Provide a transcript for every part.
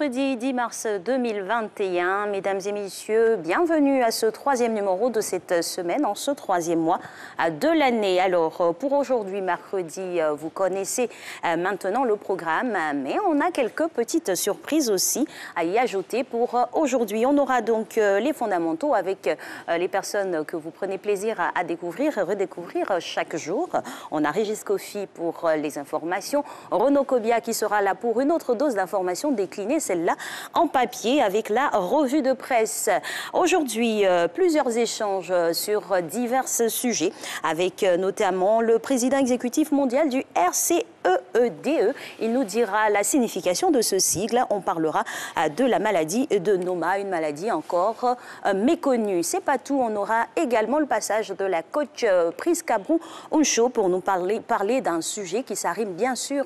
mercredi 10 mars 2021. Mesdames et messieurs, bienvenue à ce troisième numéro de cette semaine, en ce troisième mois de l'année. Alors, pour aujourd'hui, mercredi, vous connaissez maintenant le programme, mais on a quelques petites surprises aussi à y ajouter pour aujourd'hui. On aura donc les fondamentaux avec les personnes que vous prenez plaisir à découvrir et redécouvrir chaque jour. On a Régis Kofi pour les informations, Renaud Kobia qui sera là pour une autre dose d'informations déclinée, celle-là en papier avec la revue de presse. Aujourd'hui, plusieurs échanges sur divers sujets avec notamment le président exécutif mondial du RCEEDE. Il nous dira la signification de ce sigle. On parlera de la maladie de Noma, une maladie encore méconnue. C'est pas tout, on aura également le passage de la coach Priska Brou-Uncho pour nous parler d'un sujet qui s'arrime bien sûr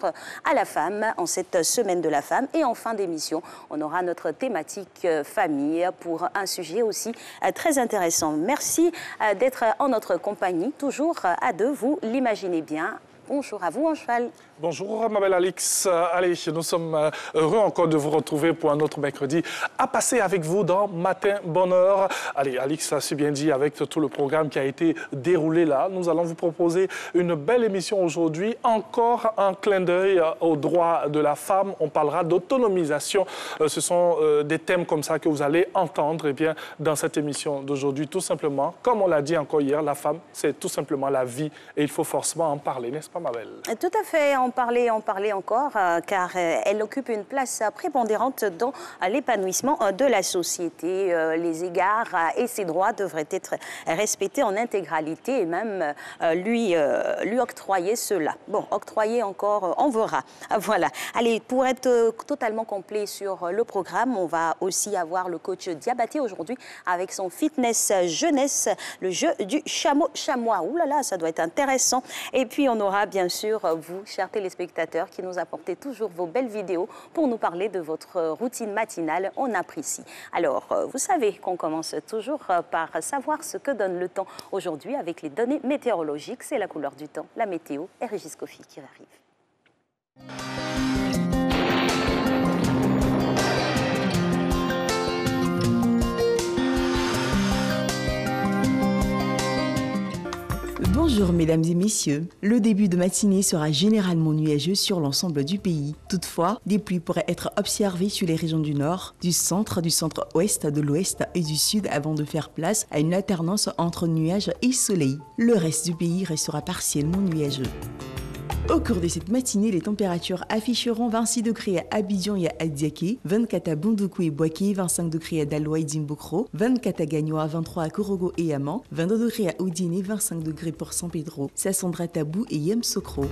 à la femme en cette semaine de la femme. Et en fin d'émission, on aura notre thématique famille pour un sujet aussi très intéressant. Merci d'être en notre compagnie, toujours à deux, vous l'imaginez bien. Bonjour à vous, en cheval. Bonjour, ma belle Alix. Allez, nous sommes heureux encore de vous retrouver pour un autre mercredi à passer avec vous dans Matin Bonheur. Allez, Alix a si bien dit avec tout le programme qui a été déroulé là. Nous allons vous proposer une belle émission aujourd'hui. Encore un clin d'œil aux droits de la femme. On parlera d'autonomisation. Ce sont des thèmes comme ça que vous allez entendre dans cette émission d'aujourd'hui. Tout simplement, comme on l'a dit encore hier, la femme, c'est tout simplement la vie et il faut forcément en parler, n'est-ce pas, ma belle? Tout à fait. En parler encore, car elle occupe une place prépondérante dans l'épanouissement de la société. Les égards et ses droits devraient être respectés en intégralité et même lui octroyer cela. Bon, octroyer encore, on verra. Voilà. Allez, pour être totalement complet sur le programme, on va aussi avoir le coach Diabaté aujourd'hui avec son fitness jeunesse, le jeu du chameau-chamois. Ouh là là, ça doit être intéressant. Et puis, on aura bien sûr vous, chers téléspectateurs, qui nous apportez toujours vos belles vidéos pour nous parler de votre routine matinale. On apprécie. Alors, vous savez qu'on commence toujours par savoir ce que donne le temps aujourd'hui avec les données météorologiques. C'est la couleur du temps, la météo et Régis Kofi qui arrive. Bonjour mesdames et messieurs, le début de matinée sera généralement nuageux sur l'ensemble du pays. Toutefois, des pluies pourraient être observées sur les régions du nord, du centre-ouest, de l'ouest et du sud avant de faire place à une alternance entre nuages et soleil. Le reste du pays restera partiellement nuageux. Au cours de cette matinée, les températures afficheront 26 degrés à Abidjan et à Adiaké, 24 à Bondoukou et Boaké, 25 degrés à Daloa et Dimbokro, 24 à Gagnoa, 23 à Korogo et Amman, 22 degrés à Odiné, 25 degrés pour San Pedro, Sassandra Tabou et Yemsokro.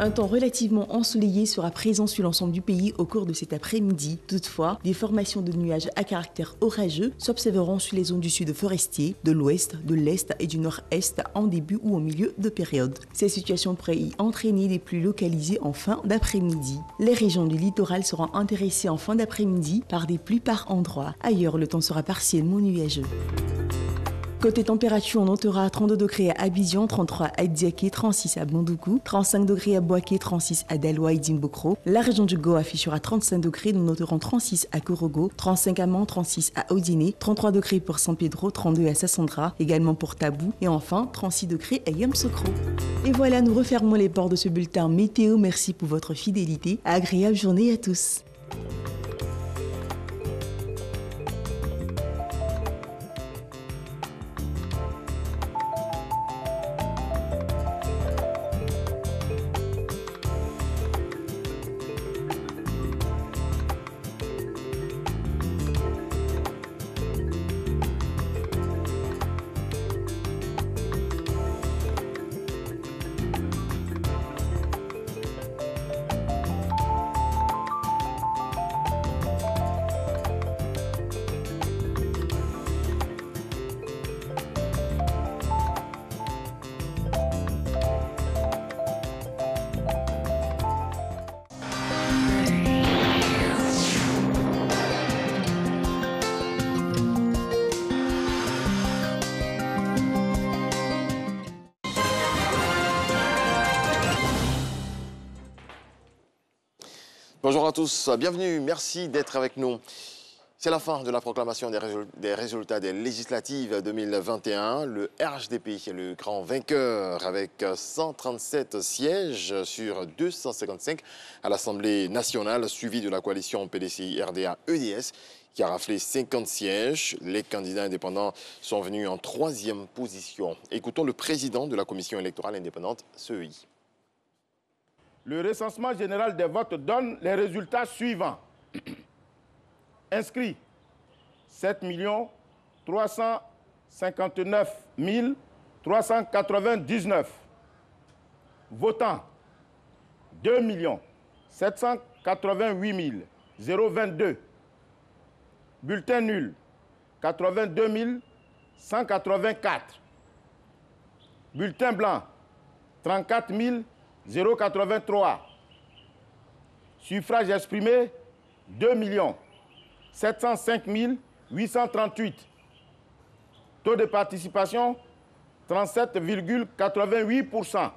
Un temps relativement ensoleillé sera présent sur l'ensemble du pays au cours de cet après-midi. Toutefois, des formations de nuages à caractère orageux s'observeront sur les zones du sud forestier, de l'ouest, de l'est et du nord-est en début ou au milieu de période. Ces situations pourraient y entraîner des pluies localisées en fin d'après-midi. Les régions du littoral seront intéressées en fin d'après-midi par des pluies par endroits. Ailleurs, le temps sera partiellement nuageux. Côté température, on notera 32 degrés à Abidjan, 33 à Adiaké, 36 à Bondoukou, 35 degrés à Boaké, 36 à Daloa et Dimbokro. La région du Go affichera 35 degrés, nous noterons 36 à Korogo, 35 à Amman, 36 à Odiné, 33 degrés pour San Pedro, 32 à Sassandra, également pour Tabou, et enfin 36 degrés à Yemsokro. Et voilà, nous refermons les portes de ce bulletin météo. Merci pour votre fidélité. Agréable journée à tous. Bonjour à tous, bienvenue, merci d'être avec nous. C'est la fin de la proclamation des résultats des législatives 2021. Le RHDP est le grand vainqueur avec 137 sièges sur 255 à l'Assemblée nationale, suivi de la coalition PDCI-RDA-EDS qui a raflé 50 sièges. Les candidats indépendants sont venus en 3e position. Écoutons le président de la commission électorale indépendante, CEI. Le recensement général des votes donne les résultats suivants. Inscrits, 7 359 399. Votants, 2 788 022. Bulletins nuls, 82 184. Bulletins blancs, 34 083. Suffrages exprimés, 2 705 838. Taux de participation, 37,88%.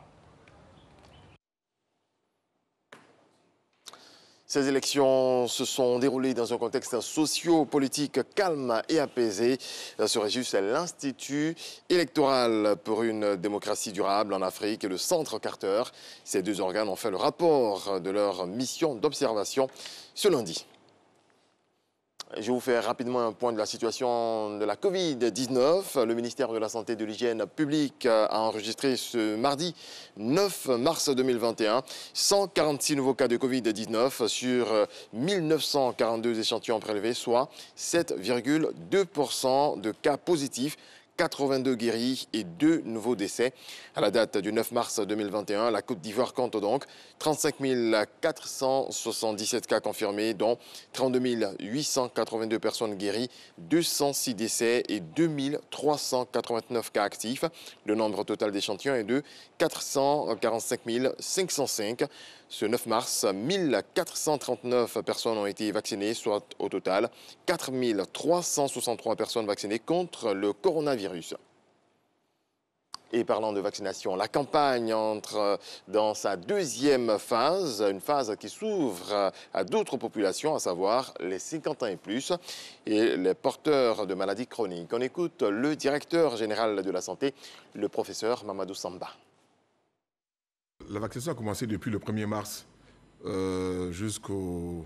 Ces élections se sont déroulées dans un contexte socio-politique calme et apaisé. Se réjouissent l'Institut électoral pour une démocratie durable en Afrique et le Centre Carter. Ces deux organes ont fait le rapport de leur mission d'observation ce lundi. Je vais vous faire rapidement un point de la situation de la Covid-19. Le ministère de la Santé et de l'Hygiène publique a enregistré ce mardi 9 mars 2021 146 nouveaux cas de Covid-19 sur 1942 échantillons prélevés, soit 7,2% de cas positifs. 82 guéris et 2 nouveaux décès. À la date du 9 mars 2021, la Côte d'Ivoire compte donc 35 477 cas confirmés, dont 32 882 personnes guéries, 206 décès et 2 389 cas actifs. Le nombre total d'échantillons est de 445 505. Ce 9 mars, 1439 personnes ont été vaccinées, soit au total 4 363 personnes vaccinées contre le coronavirus. Et parlant de vaccination, la campagne entre dans sa deuxième phase, une phase qui s'ouvre à d'autres populations, à savoir les 50 ans et plus, et les porteurs de maladies chroniques. On écoute le directeur général de la santé, le professeur Mamadou Samba. La vaccination a commencé depuis le 1er mars jusqu'au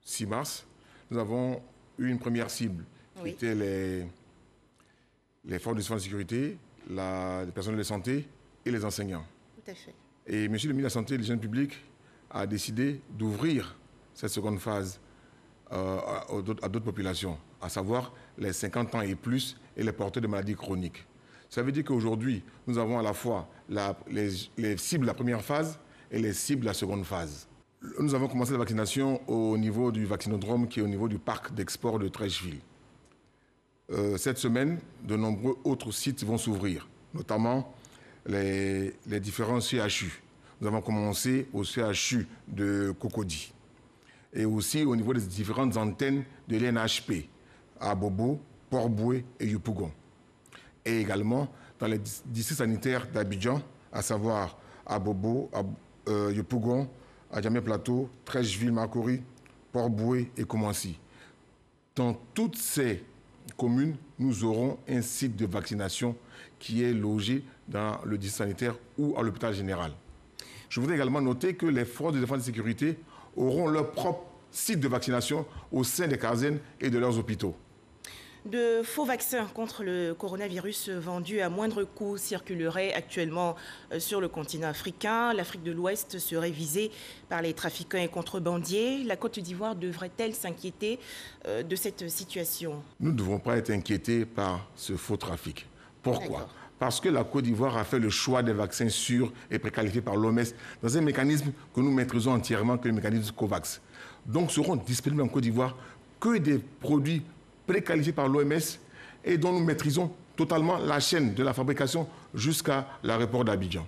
6 mars. Nous avons eu une première cible, qui était les forces de défense de sécurité, les personnels de santé et les enseignants. Tout à fait. Et M. le ministre de la Santé et de l'Hygiène publique a décidé d'ouvrir cette seconde phase à d'autres populations, à savoir les 50 ans et plus et les porteurs de maladies chroniques. Ça veut dire qu'aujourd'hui, nous avons à la fois les cibles de la première phase et les cibles de la seconde phase. Nous avons commencé la vaccination au niveau du vaccinodrome qui est au niveau du parc d'export de Trècheville. Cette semaine, de nombreux autres sites vont s'ouvrir, notamment les différents CHU. Nous avons commencé au CHU de Cocody et aussi au niveau des différentes antennes de l'NHP à Bobo, Port-Boué et Yopougon. Et également dans les districts sanitaires d'Abidjan, à savoir à Bobo, à Yopougon, à Djamé-Plateau, Trècheville, Makori, Port-Boué et Koumansi. Dans toutes ces communes, nous aurons un site de vaccination qui est logé dans le district sanitaire ou à l'hôpital général. Je voudrais également noter que les forces de défense et de sécurité auront leur propre site de vaccination au sein des casernes et de leurs hôpitaux. De faux vaccins contre le coronavirus vendus à moindre coût circuleraient actuellement sur le continent africain. L'Afrique de l'Ouest serait visée par les trafiquants et contrebandiers. La Côte d'Ivoire devrait-elle s'inquiéter de cette situation? Nous ne devons pas être inquiétés par ce faux trafic. Pourquoi? Parce que la Côte d'Ivoire a fait le choix des vaccins sûrs et préqualifiés par l'OMS dans un mécanisme que nous maîtrisons entièrement, que le mécanisme COVAX. Donc seront disponibles en Côte d'Ivoire que des produits préqualifiés par l'OMS et dont nous maîtrisons totalement la chaîne de la fabrication jusqu'à l'aéroport d'Abidjan.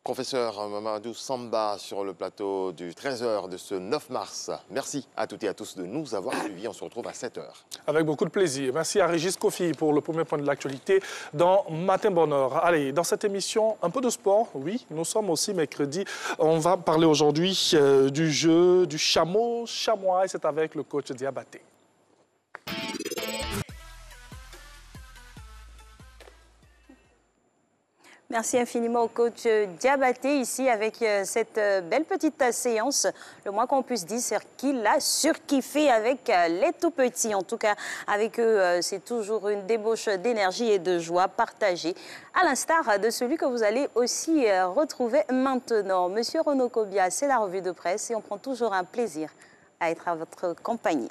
Professeur Mamadou Samba sur le plateau du 13h de ce 9 mars. Merci à toutes et à tous de nous avoir suivis. On se retrouve à 7h. Avec beaucoup de plaisir. Merci à Régis Kofi pour le premier point de l'actualité dans Matin Bonheur. Allez, dans cette émission, un peu de sport. Oui, nous sommes aussi mercredi. On va parler aujourd'hui du jeu du chameau-chamois et c'est avec le coach Diabaté. Merci infiniment au coach Diabaté ici avec cette belle petite séance. Le moins qu'on puisse dire, c'est qu'il a surkiffé avec les tout-petits. En tout cas, avec eux, c'est toujours une débauche d'énergie et de joie partagée, à l'instar de celui que vous allez aussi retrouver maintenant. Monsieur Renaud Kobia, c'est la revue de presse et on prend toujours un plaisir à être à votre compagnie.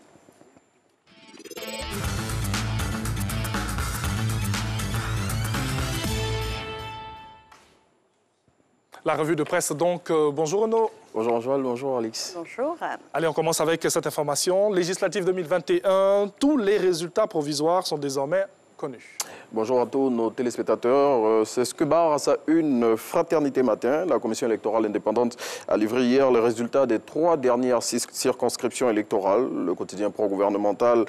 La revue de presse, donc, bonjour Renaud. Bonjour Joël, bonjour Alix. Bonjour. Allez, on commence avec cette information. Législative 2021, tous les résultats provisoires sont désormais connus. Bonjour à tous nos téléspectateurs. C'est ce que barre à sa une Fraternité Matin. La commission électorale indépendante a livré hier les résultats des 3 dernières circonscriptions électorales. Le quotidien pro-gouvernemental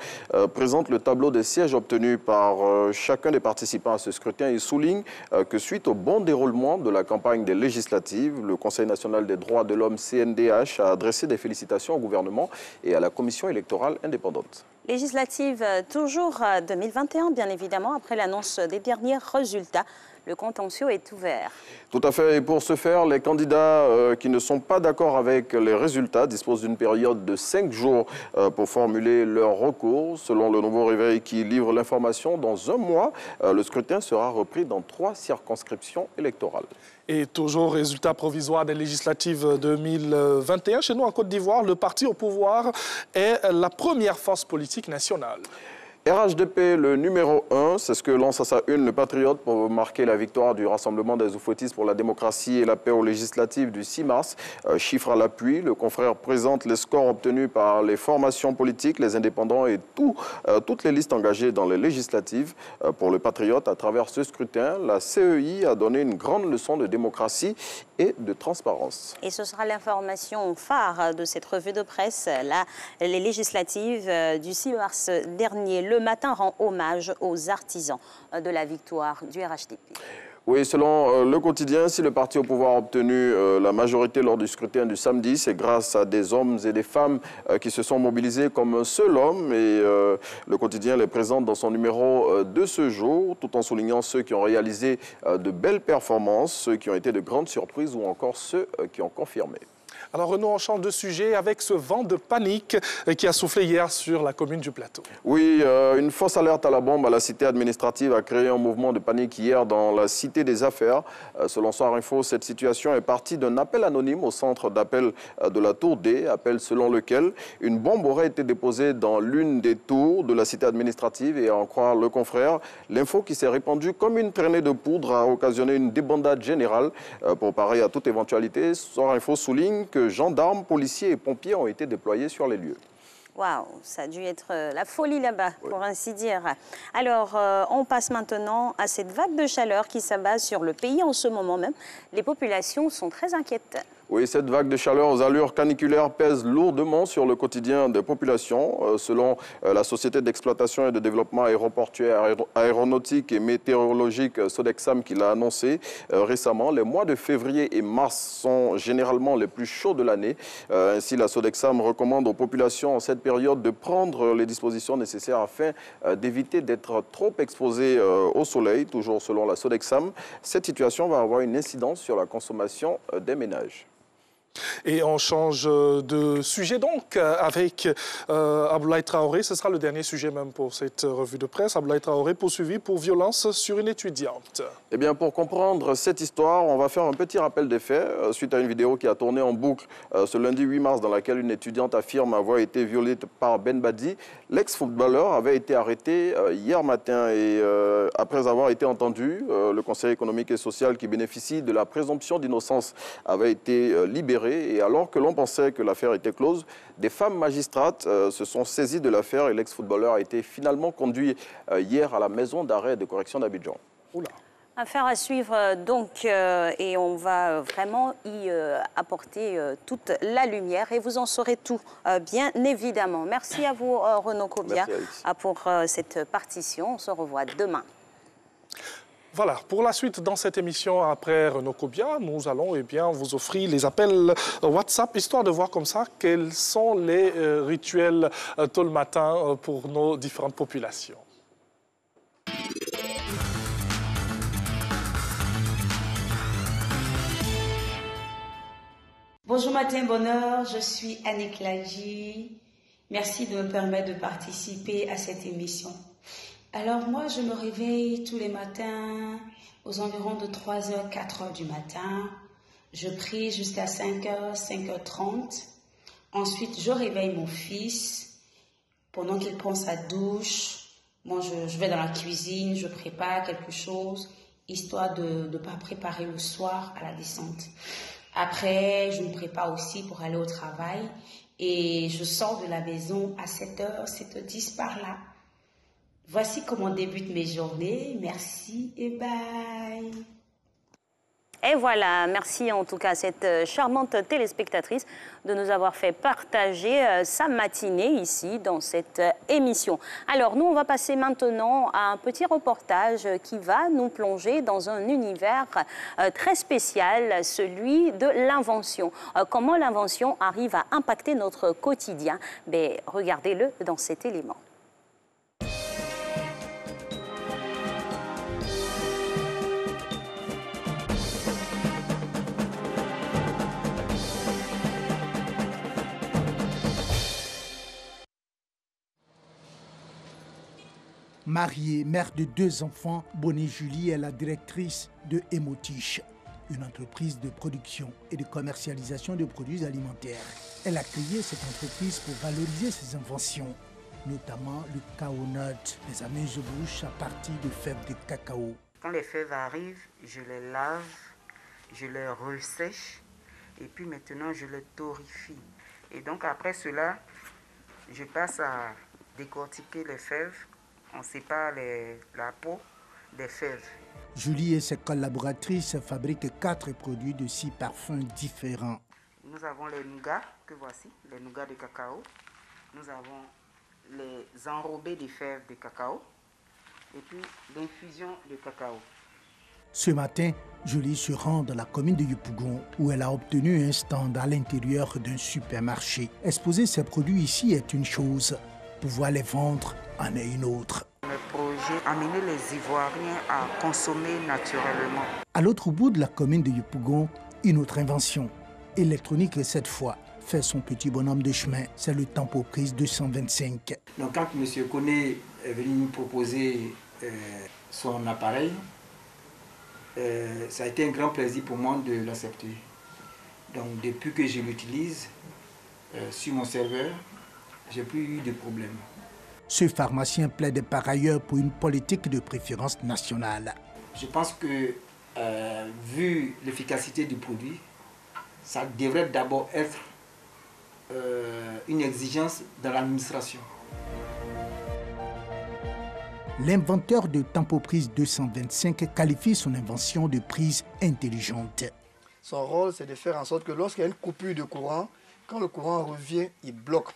présente le tableau des sièges obtenus par chacun des participants à ce scrutin et souligne que suite au bon déroulement de la campagne des législatives, le Conseil national des droits de l'homme CNDH a adressé des félicitations au gouvernement et à la commission électorale indépendante. Législative toujours 2021, bien évidemment, après l'annonce des derniers résultats. Le contentieux est ouvert. Tout à fait. Et pour ce faire, les candidats qui ne sont pas d'accord avec les résultats disposent d'une période de 5 jours pour formuler leur recours. Selon le Nouveau Réveil qui livre l'information, dans un mois, le scrutin sera repris dans 3 circonscriptions électorales. Et toujours résultat provisoire des législatives 2021. Chez nous, en Côte d'Ivoire, le parti au pouvoir est la première force politique nationale. RHDP, le numéro 1, c'est ce que lance à sa une le Patriote pour marquer la victoire du Rassemblement des Oufouettistes pour la démocratie et la paix aux législatives du 6 mars. Chiffre à l'appui, le confrère présente les scores obtenus par les formations politiques, les indépendants et toutes les listes engagées dans les législatives. Pour le Patriote, à travers ce scrutin, la CEI a donné une grande leçon de démocratie et de transparence. Et ce sera l'information phare de cette revue de presse. Là, les législatives du 6 mars dernier, le matin rend hommage aux artisans de la victoire du RHDP. Oui, selon le quotidien, si le parti au pouvoir a obtenu la majorité lors du scrutin du samedi, c'est grâce à des hommes et des femmes qui se sont mobilisés comme un seul homme. Et le quotidien les présente dans son numéro de ce jour, tout en soulignant ceux qui ont réalisé de belles performances, ceux qui ont été de grandes surprises ou encore ceux qui ont confirmé. Alors Renaud, on change de sujet avec ce vent de panique qui a soufflé hier sur la commune du Plateau. Oui, une fausse alerte à la bombe à la cité administrative a créé un mouvement de panique hier dans la cité des affaires. Selon Soir Info, cette situation est partie d'un appel anonyme au centre d'appel de la Tour D, appel selon lequel une bombe aurait été déposée dans l'une des tours de la cité administrative et à en croire le confrère, l'info qui s'est répandue comme une traînée de poudre a occasionné une débandade générale. Pour parer à toute éventualité, Soir Info souligne que gendarmes, policiers et pompiers ont été déployés sur les lieux. Waouh, ça a dû être la folie là-bas, pour ainsi dire. Alors, on passe maintenant à cette vague de chaleur qui s'abat sur le pays en ce moment même. Les populations sont très inquiètes. Oui, cette vague de chaleur aux allures caniculaires pèse lourdement sur le quotidien des populations. Selon la Société d'exploitation et de développement aéroportuaire, aéronautique et météorologique Sodexam qui l'a annoncé récemment, les mois de février et mars sont généralement les plus chauds de l'année. Ainsi, la Sodexam recommande aux populations en cette période de prendre les dispositions nécessaires afin d'éviter d'être trop exposées au soleil. Toujours selon la Sodexam, cette situation va avoir une incidence sur la consommation des ménages. Et on change de sujet donc avec Abdoulaye Traoré. Ce sera le dernier sujet même pour cette revue de presse. Abdoulaye Traoré poursuivi pour violence sur une étudiante. Eh bien, pour comprendre cette histoire, on va faire un petit rappel des faits suite à une vidéo qui a tourné en boucle ce lundi 8 mars dans laquelle une étudiante affirme avoir été violée par Ben Badi. L'ex-footballeur avait été arrêté hier matin et après avoir été entendu, le Conseil économique et social qui bénéficie de la présomption d'innocence avait été libéré. Et alors que l'on pensait que l'affaire était close, des femmes magistrates se sont saisies de l'affaire et l'ex-footballeur a été finalement conduit hier à la maison d'arrêt de correction d'Abidjan. Oula. Affaire à suivre donc et on va vraiment y apporter toute la lumière et vous en saurez tout bien évidemment. Merci à vous Renaud Kobia pour cette partition. On se revoit demain. Voilà, pour la suite dans cette émission, après Renaud Kobia, nous allons vous offrir les appels WhatsApp, histoire de voir comme ça quels sont les rituels tôt le matin pour nos différentes populations. Bonjour Matin Bonheur, je suis Annick Ladji. Merci de me permettre de participer à cette émission. Alors moi, je me réveille tous les matins aux environs de 3h, 4h du matin. Je prie jusqu'à 5h, 5h30. Ensuite, je réveille mon fils pendant qu'il prend sa douche. Moi, je vais dans la cuisine, je prépare quelque chose, histoire de ne pas préparer le soir à la descente. Après, je me prépare aussi pour aller au travail et je sors de la maison à 7h, 7h10 par là. Voici comment débutent mes journées. Merci et bye. Et voilà, merci en tout cas à cette charmante téléspectatrice de nous avoir fait partager sa matinée ici dans cette émission. Alors nous, on va passer maintenant à un petit reportage qui va nous plonger dans un univers très spécial, celui de l'invention. Comment l'invention arrive à impacter notre quotidien? Regardez-le dans cet élément. Mariée, mère de 2 enfants, Bonnie Julie est la directrice de Emotiche, une entreprise de production et de commercialisation de produits alimentaires. Elle a créé cette entreprise pour valoriser ses inventions, notamment le cacao nut, les amuse-bouches à partir de fèves de cacao. Quand les fèves arrivent, je les lave, je les ressèche et puis maintenant je les torréfie. Et donc après cela, je passe à décortiquer les fèves. On sépare la peau des fèves. Julie et ses collaboratrices fabriquent 4 produits de 6 parfums différents. Nous avons les nougats, que voici, les nougats de cacao. Nous avons les enrobés de fèves de cacao et puis l'infusion de cacao. Ce matin, Julie se rend dans la commune de Yopougon où elle a obtenu un stand à l'intérieur d'un supermarché. Exposer ses produits ici est une chose, pouvoir les vendre en est une autre. Le projet amener les Ivoiriens à consommer naturellement. À l'autre bout de la commune de Yopougon, une autre invention, électronique cette fois, fait son petit bonhomme de chemin. C'est le Tempoprise 225. Donc quand M. Koné est venu nous proposer son appareil, ça a été un grand plaisir pour moi de l'accepter. Donc depuis que je l'utilise sur mon serveur, j'ai plus eu de problème. Ce pharmacien plaide par ailleurs pour une politique de préférence nationale. Je pense que, vu l'efficacité du produit, ça devrait d'abord être une exigence dans l'administration. L'inventeur de Tempoprise 225 qualifie son invention de prise intelligente. Son rôle, c'est de faire en sorte que lorsqu'il y a une coupure de courant, quand le courant revient, il bloque.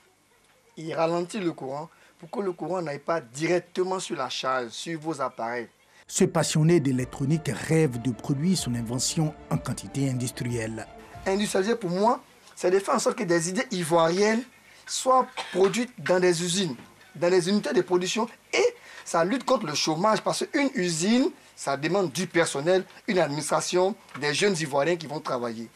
Il ralentit le courant pour que le courant n'aille pas directement sur la charge, sur vos appareils. Ce passionné d'électronique rêve de produire son invention en quantité industrielle. Industrialiser pour moi, c'est de faire en sorte que des idées ivoiriennes soient produites dans des usines, dans des unités de production, et ça lutte contre le chômage parce qu'une usine, ça demande du personnel, une administration, des jeunes Ivoiriens qui vont travailler.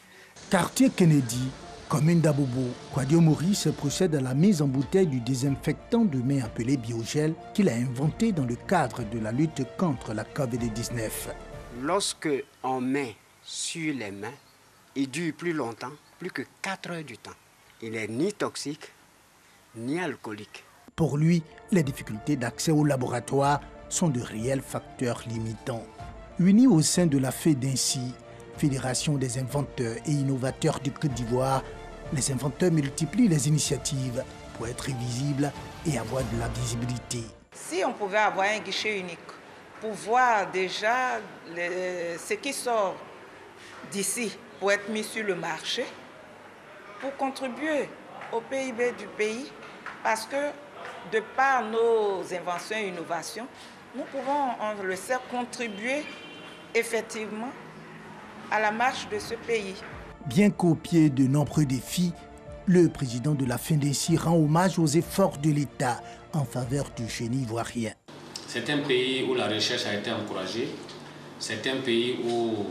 Quartier Kennedy, commune d'Abobo, Kwadio Maurice procède à la mise en bouteille du désinfectant de main appelé Biogel qu'il a inventé dans le cadre de la lutte contre la COVID-19. Lorsque on met sur les mains, il dure plus longtemps, plus que 4 heures du temps. Il n'est ni toxique, ni alcoolique. Pour lui, les difficultés d'accès au laboratoire sont de réels facteurs limitants. Unis au sein de la FEDINCI, Fédération des inventeurs et innovateurs du Côte d'Ivoire, les inventeurs multiplient les initiatives pour être visibles et avoir de la visibilité. Si on pouvait avoir un guichet unique pour voir déjà ce qui sort d'ici pour être mis sur le marché, pour contribuer au PIB du pays, parce que de par nos inventions et innovations, nous pouvons, on le sait, contribuer effectivement à la marche de ce pays. Bien qu'au pied de nombreux défis, le président de la FNDC rend hommage aux efforts de l'État en faveur du génie ivoirien. C'est un pays où la recherche a été encouragée. C'est un pays où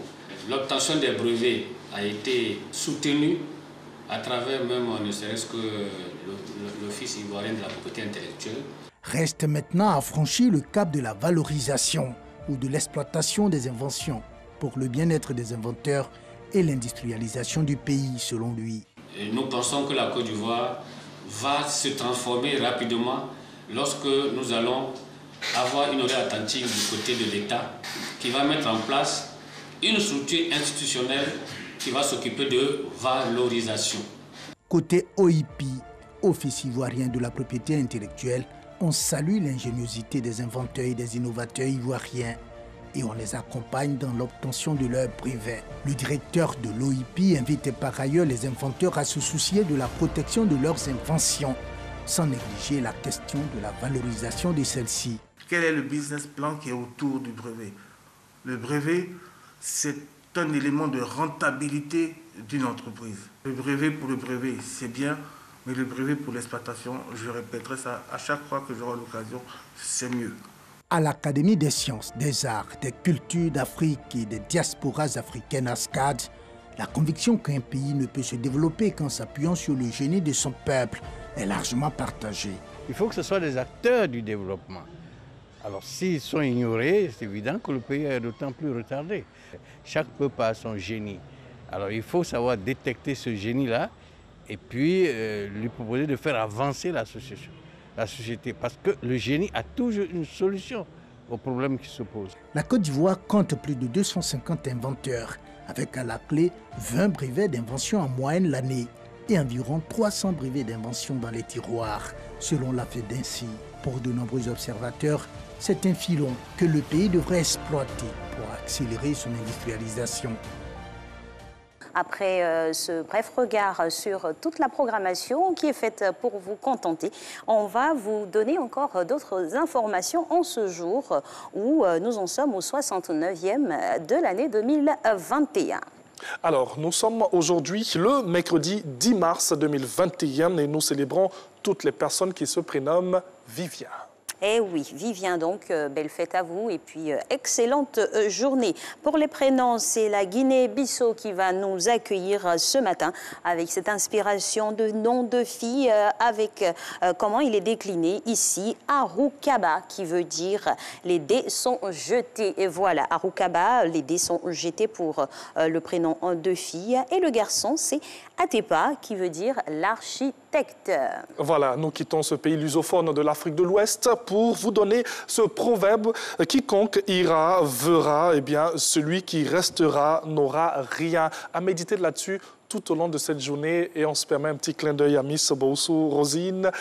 l'obtention des brevets a été soutenue à travers même, ne serait-ce que l'Office ivoirien de la propriété intellectuelle. Reste maintenant à franchir le cap de la valorisation ou de l'exploitation des inventions pour le bien-être des inventeurs et l'industrialisation du pays, selon lui. Et nous pensons que la Côte d'Ivoire va se transformer rapidement lorsque nous allons avoir une oreille attentive du côté de l'État qui va mettre en place une structure institutionnelle qui va s'occuper de valorisation. Côté OIP, Office ivoirien de la propriété intellectuelle, on salue l'ingéniosité des inventeurs et des innovateurs ivoiriens et on les accompagne dans l'obtention de leurs brevets. Le directeur de l'OIP invite par ailleurs les inventeurs à se soucier de la protection de leurs inventions, sans négliger la question de la valorisation de celles-ci. Quel est le business plan qui est autour du brevet? Le brevet, c'est un élément de rentabilité d'une entreprise. Le brevet pour le brevet, c'est bien, mais le brevet pour l'exploitation, je répéterai ça à chaque fois que j'aurai l'occasion, c'est mieux. À l'Académie des sciences, des arts, des cultures d'Afrique et des diasporas africaines ASCAD, la conviction qu'un pays ne peut se développer qu'en s'appuyant sur le génie de son peuple est largement partagée. Il faut que ce soit des acteurs du développement. Alors s'ils sont ignorés, c'est évident que le pays est d'autant plus retardé. Chaque peuple a son génie. Alors il faut savoir détecter ce génie-là et puis lui proposer de faire avancer la société. Parce que le génie a toujours une solution aux problèmes qui se posent. La Côte d'Ivoire compte plus de 250 inventeurs, avec à la clé 20 brevets d'invention en moyenne l'année et environ 300 brevets d'invention dans les tiroirs, selon la FNDC. Pour de nombreux observateurs, c'est un filon que le pays devrait exploiter pour accélérer son industrialisation. Après ce bref regard sur toute la programmation qui est faite pour vous contenter, on va vous donner encore d'autres informations en ce jour où nous en sommes au 69e de l'année 2021. Alors, nous sommes aujourd'hui le mercredi 10 mars 2021 et nous célébrons toutes les personnes qui se prénomment Vivien. Eh oui, Vivien donc, belle fête à vous et puis excellente journée. Pour les prénoms, c'est la Guinée-Bissau qui va nous accueillir ce matin avec cette inspiration de nom de fille avec comment il est décliné ici, Arukaba, qui veut dire les dés sont jetés. Et voilà, Arukaba, les dés sont jetés pour le prénom de fille. Et le garçon, c'est Atepa, qui veut dire l'architecte. Voilà, nous quittons ce pays lusophone de l'Afrique de l'Ouest pour vous donner ce proverbe « Quiconque ira verra, eh bien, celui qui restera n'aura rien ». À méditer là-dessus tout au long de cette journée et on se permet un petit clin d'œil à Miss Boussou Rosine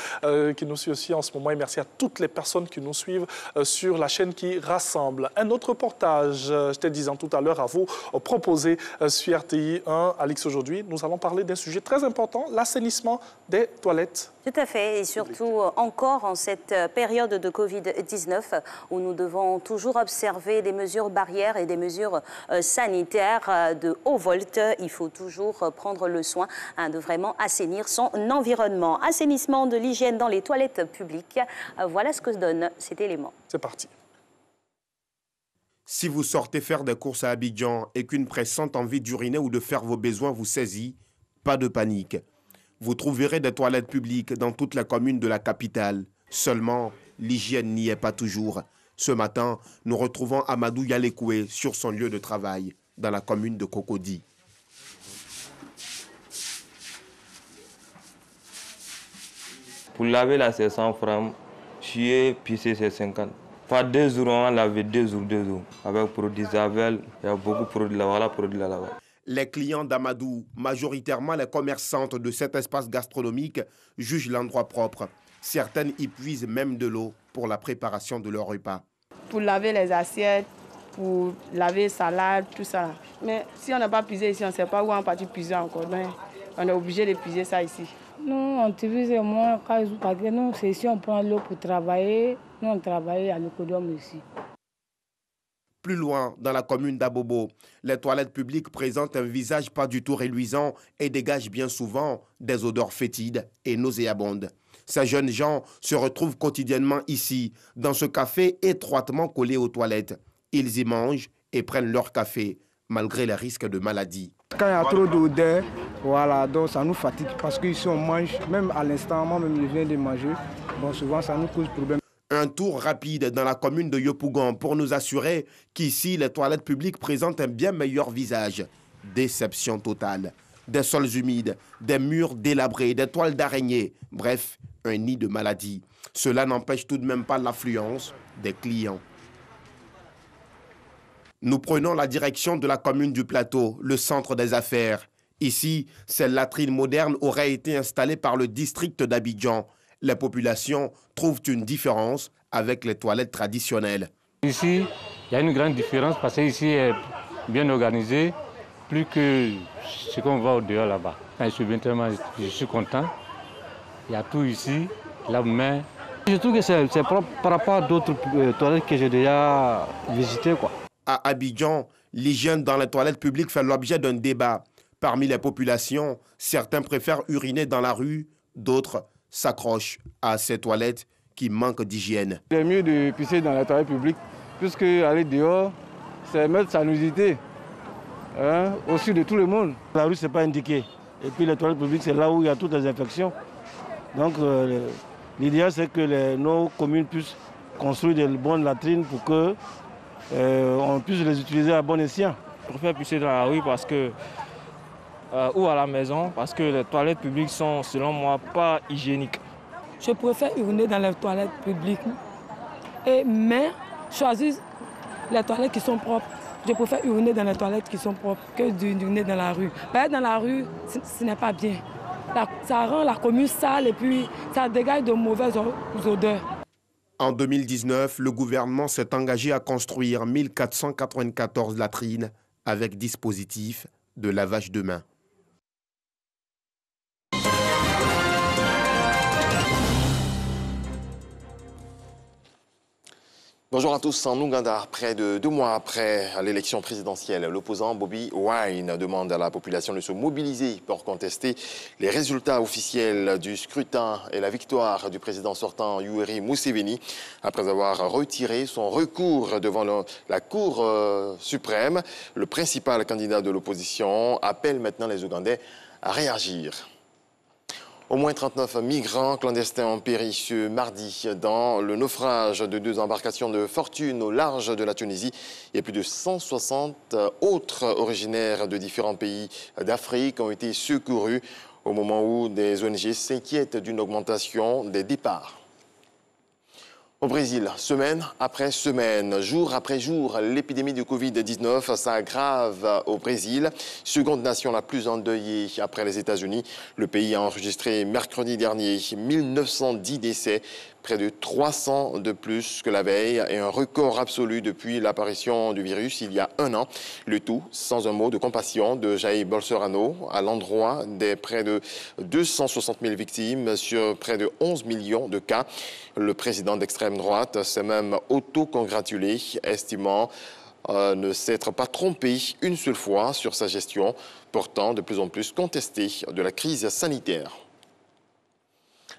qui nous suit aussi en ce moment et merci à toutes les personnes qui nous suivent sur la chaîne qui rassemble. Un autre reportage, je te disais tout à l'heure à vous proposer sur RTI 1. Alix, aujourd'hui, nous allons parler d'un sujet très important, l'assainissement des toilettes. Tout à fait, et surtout encore en cette période de Covid-19 où nous devons toujours observer des mesures barrières et des mesures sanitaires de haut volt. Il faut toujours prendre le soin de vraiment assainir son environnement. Assainissement de l'hygiène dans les toilettes publiques. Voilà ce que donne cet élément. C'est parti. Si vous sortez faire des courses à Abidjan et qu'une pressante envie d'uriner ou de faire vos besoins vous saisit, pas de panique. Vous trouverez des toilettes publiques dans toutes les communes de la capitale. Seulement, l'hygiène n'y est pas toujours. Ce matin, nous retrouvons Amadou Yalekoué sur son lieu de travail, dans la commune de Cocody. Pour laver là, c'est 100 francs. Chier, pisser, c'est 50. Pas 2 jours, on lave 2 jours. Avec produits Zavel, il y a beaucoup de produits là, voilà, produits là-bas. Les clients d'Amadou, majoritairement les commerçantes de cet espace gastronomique, jugent l'endroit propre. Certaines y puisent même de l'eau pour la préparation de leur repas. pour laver les assiettes, pour laver salade, tout ça. Mais si on n'a pas puisé ici, on ne sait pas où on va partir puiser encore. Donc, on est obligé de puiser ça ici. Nous, on utilise moins parce que nous, c'est ici on prend l'eau pour travailler. Nous, on travaille à l'écodome ici. Plus loin, dans la commune d'Abobo, les toilettes publiques présentent un visage pas du tout reluisant et dégagent bien souvent des odeurs fétides et nauséabondes. Ces jeunes gens se retrouvent quotidiennement ici, dans ce café étroitement collé aux toilettes. Ils y mangent et prennent leur café, malgré les risques de maladie. Quand il y a trop d'odeur, voilà, donc ça nous fatigue parce qu'ici on mange, même à l'instant, moi-même je viens de manger, bon, souvent ça nous cause problème. Un tour rapide dans la commune de Yopougon pour nous assurer qu'ici, les toilettes publiques présentent un bien meilleur visage. Déception totale. Des sols humides, des murs délabrés, des toiles d'araignée. Bref, un nid de maladies. Cela n'empêche tout de même pas l'affluence des clients. Nous prenons la direction de la commune du Plateau, le centre des affaires. Ici, ces latrines modernes auraient été installées par le district d'Abidjan. Les populations trouvent une différence avec les toilettes traditionnelles. Ici, il y a une grande différence parce qu'ici est bien organisé, plus que ce qu'on voit au dehors là-bas. Quand je suis content. Il y a tout ici, la main. Je trouve que c'est propre par rapport à d'autres toilettes que j'ai déjà visitées, quoi. À Abidjan, l'hygiène dans les toilettes publiques fait l'objet d'un débat. Parmi les populations, certains préfèrent uriner dans la rue, d'autres s'accrochent à ces toilettes qui manquent d'hygiène. C'est mieux de pisser dans les toilettes publiques, puisque aller dehors, c'est mettre sa nudité au sud de tout le monde. La rue, ce n'est pas indiqué. Et puis les toilettes publiques, c'est là où il y a toutes les infections. Donc l'idéal, c'est que nos communes puissent construire de bonnes latrines pour que on puisse les utiliser à bon escient. Je préfère pisser dans la rue parce que, ou à la maison, parce que les toilettes publiques sont, selon moi, pas hygiéniques. Je préfère uriner dans les toilettes publiques, mais choisir les toilettes qui sont propres. Je préfère uriner dans les toilettes qui sont propres que d'uriner dans la rue. Dans la rue, ce n'est pas bien. Ça rend la commune sale et puis ça dégage de mauvaises odeurs. En 2019, le gouvernement s'est engagé à construire 1494 latrines avec dispositif de lavage de mains. Bonjour à tous. En Ouganda, près de 2 mois après l'élection présidentielle, l'opposant Bobi Wine demande à la population de se mobiliser pour contester les résultats officiels du scrutin et la victoire du président sortant Yoweri Museveni après avoir retiré son recours devant la Cour suprême. Le principal candidat de l'opposition appelle maintenant les Ougandais à réagir. Au moins 39 migrants clandestins ont péri ce mardi dans le naufrage de 2 embarcations de fortune au large de la Tunisie et plus de 160 autres originaires de différents pays d'Afrique ont été secourus au moment où des ONG s'inquiètent d'une augmentation des départs. Au Brésil, semaine après semaine, jour après jour, l'épidémie de Covid-19 s'aggrave au Brésil. Seconde nation la plus endeuillée après les États-Unis. Le pays a enregistré mercredi dernier 1910 décès, près de 300 de plus que la veille et un record absolu depuis l'apparition du virus il y a 1 an. Le tout sans un mot de compassion de Jair Bolsonaro à l'endroit des près de 260 000 victimes sur près de 11 millions de cas. Le président d'extrême droite s'est même auto-congratulé, estimant ne s'être pas trompé une seule fois sur sa gestion, pourtant de plus en plus contestée de la crise sanitaire.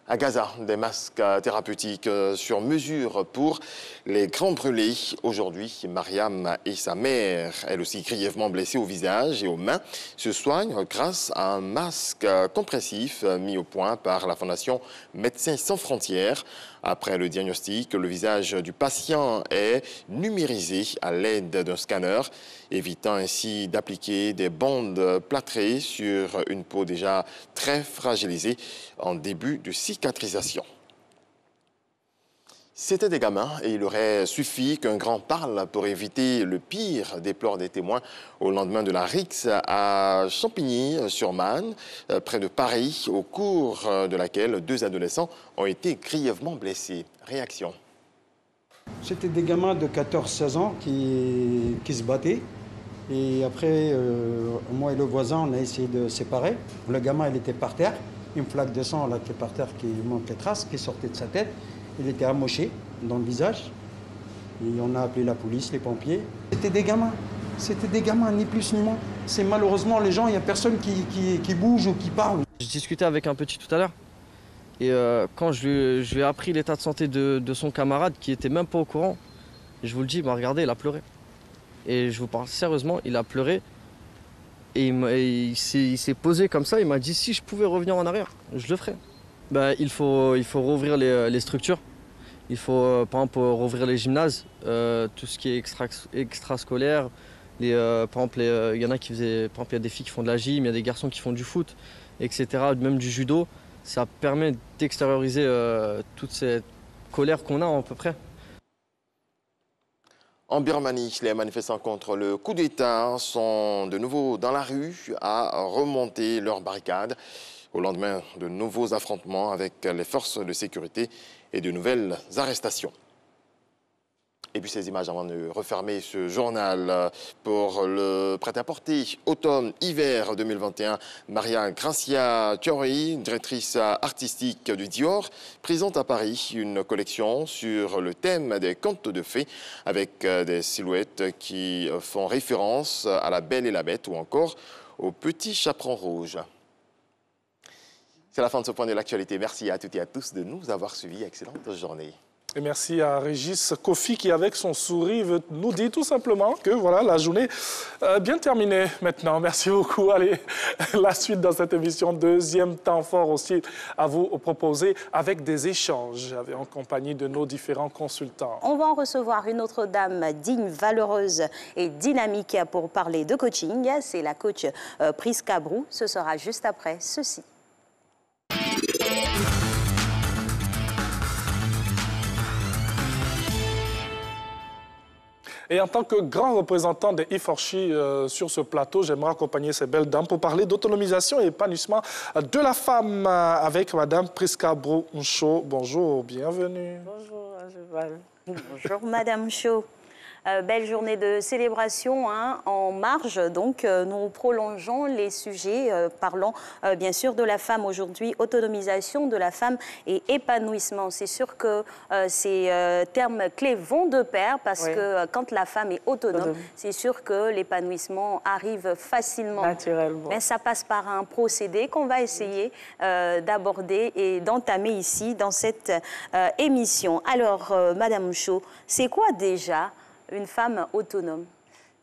À Gaza, des masques thérapeutiques sur mesure pour les grands brûlés. Aujourd'hui, Mariam et sa mère, elle aussi grièvement blessée au visage et aux mains, se soignent grâce à un masque compressif mis au point par la Fondation Médecins sans frontières. Après le diagnostic, le visage du patient est numérisé à l'aide d'un scanner, évitant ainsi d'appliquer des bandes plâtrées sur une peau déjà très fragilisée en début de cicatrisation. C'était des gamins et il aurait suffi qu'un grand parle pour éviter le pire, déplorent des témoins au lendemain de la rixe à Champigny-sur-Marne, près de Paris, au cours de laquelle 2 adolescents ont été grièvement blessés. Réaction. C'était des gamins de 14-16 ans qui se battaient. Et après, moi et le voisin, on a essayé de séparer. Le gamin, il était par terre. Une flaque de sang là, qui est par terre, qui montre les traces, qui sortait de sa tête. Il était amoché dans le visage. Et on a appelé la police, les pompiers. C'était des gamins. C'était des gamins, ni plus ni moins. C'est malheureusement les gens, il n'y a personne qui bouge ou qui parle. Je discutais avec un petit tout à l'heure. Et quand je lui ai appris l'état de santé de son camarade, qui était même pas au courant, je vous le dis, regardez, il a pleuré. Et je vous parle sérieusement, il a pleuré. Et il s'est posé comme ça, il m'a dit, si je pouvais revenir en arrière, je le ferais. Il faut rouvrir les structures. Il faut, par exemple, rouvrir les gymnases, tout ce qui est extrascolaire. Par exemple, il y en a qui faisaient, par exemple, il y a des filles qui font de la gym, il y a des garçons qui font du foot, etc., même du judo. Ça permet d'extérioriser toute cette colère qu'on a à peu près. En Birmanie, les manifestants contre le coup d'État sont de nouveau dans la rue à remonter leurs barricades au lendemain de nouveaux affrontements avec les forces de sécurité et de nouvelles arrestations. Et puis ces images avant de refermer ce journal pour le prêt-à-porter automne-hiver 2021. Maria Gracia Thiori, directrice artistique du Dior, présente à Paris une collection sur le thème des contes de fées avec des silhouettes qui font référence à la Belle et la Bête ou encore au Petit Chaperon Rouge. C'est la fin de ce point de l'actualité. Merci à toutes et à tous de nous avoir suivis. Excellente journée. Et merci à Régis Kofi qui, avec son sourire, veut nous dire tout simplement que voilà, la journée est bien terminée maintenant. Merci beaucoup. Allez, la suite dans cette émission, deuxième temps fort aussi à vous proposer avec des échanges en compagnie de nos différents consultants. On va en recevoir une autre dame digne, valeureuse et dynamique pour parler de coaching. C'est la coach Priska Brou. Ce sera juste après ceci. Et en tant que grand représentant des E4She sur ce plateau, j'aimerais accompagner ces belles dames pour parler d'autonomisation et épanouissement de la femme avec Madame Priska Brou Nsho. Bonjour, bienvenue. Bonjour, Angeval. Bonjour, Madame Cho. Belle journée de célébration en marge. Donc, nous prolongeons les sujets. Parlons bien sûr de la femme aujourd'hui, autonomisation de la femme et épanouissement. C'est sûr que ces termes clés vont de pair parce que quand la femme est autonome, c'est sûr que l'épanouissement arrive facilement. Naturellement. Mais ça passe par un procédé qu'on va essayer d'aborder et d'entamer ici dans cette émission. Alors, Madame Cho, c'est quoi déjà une femme autonome?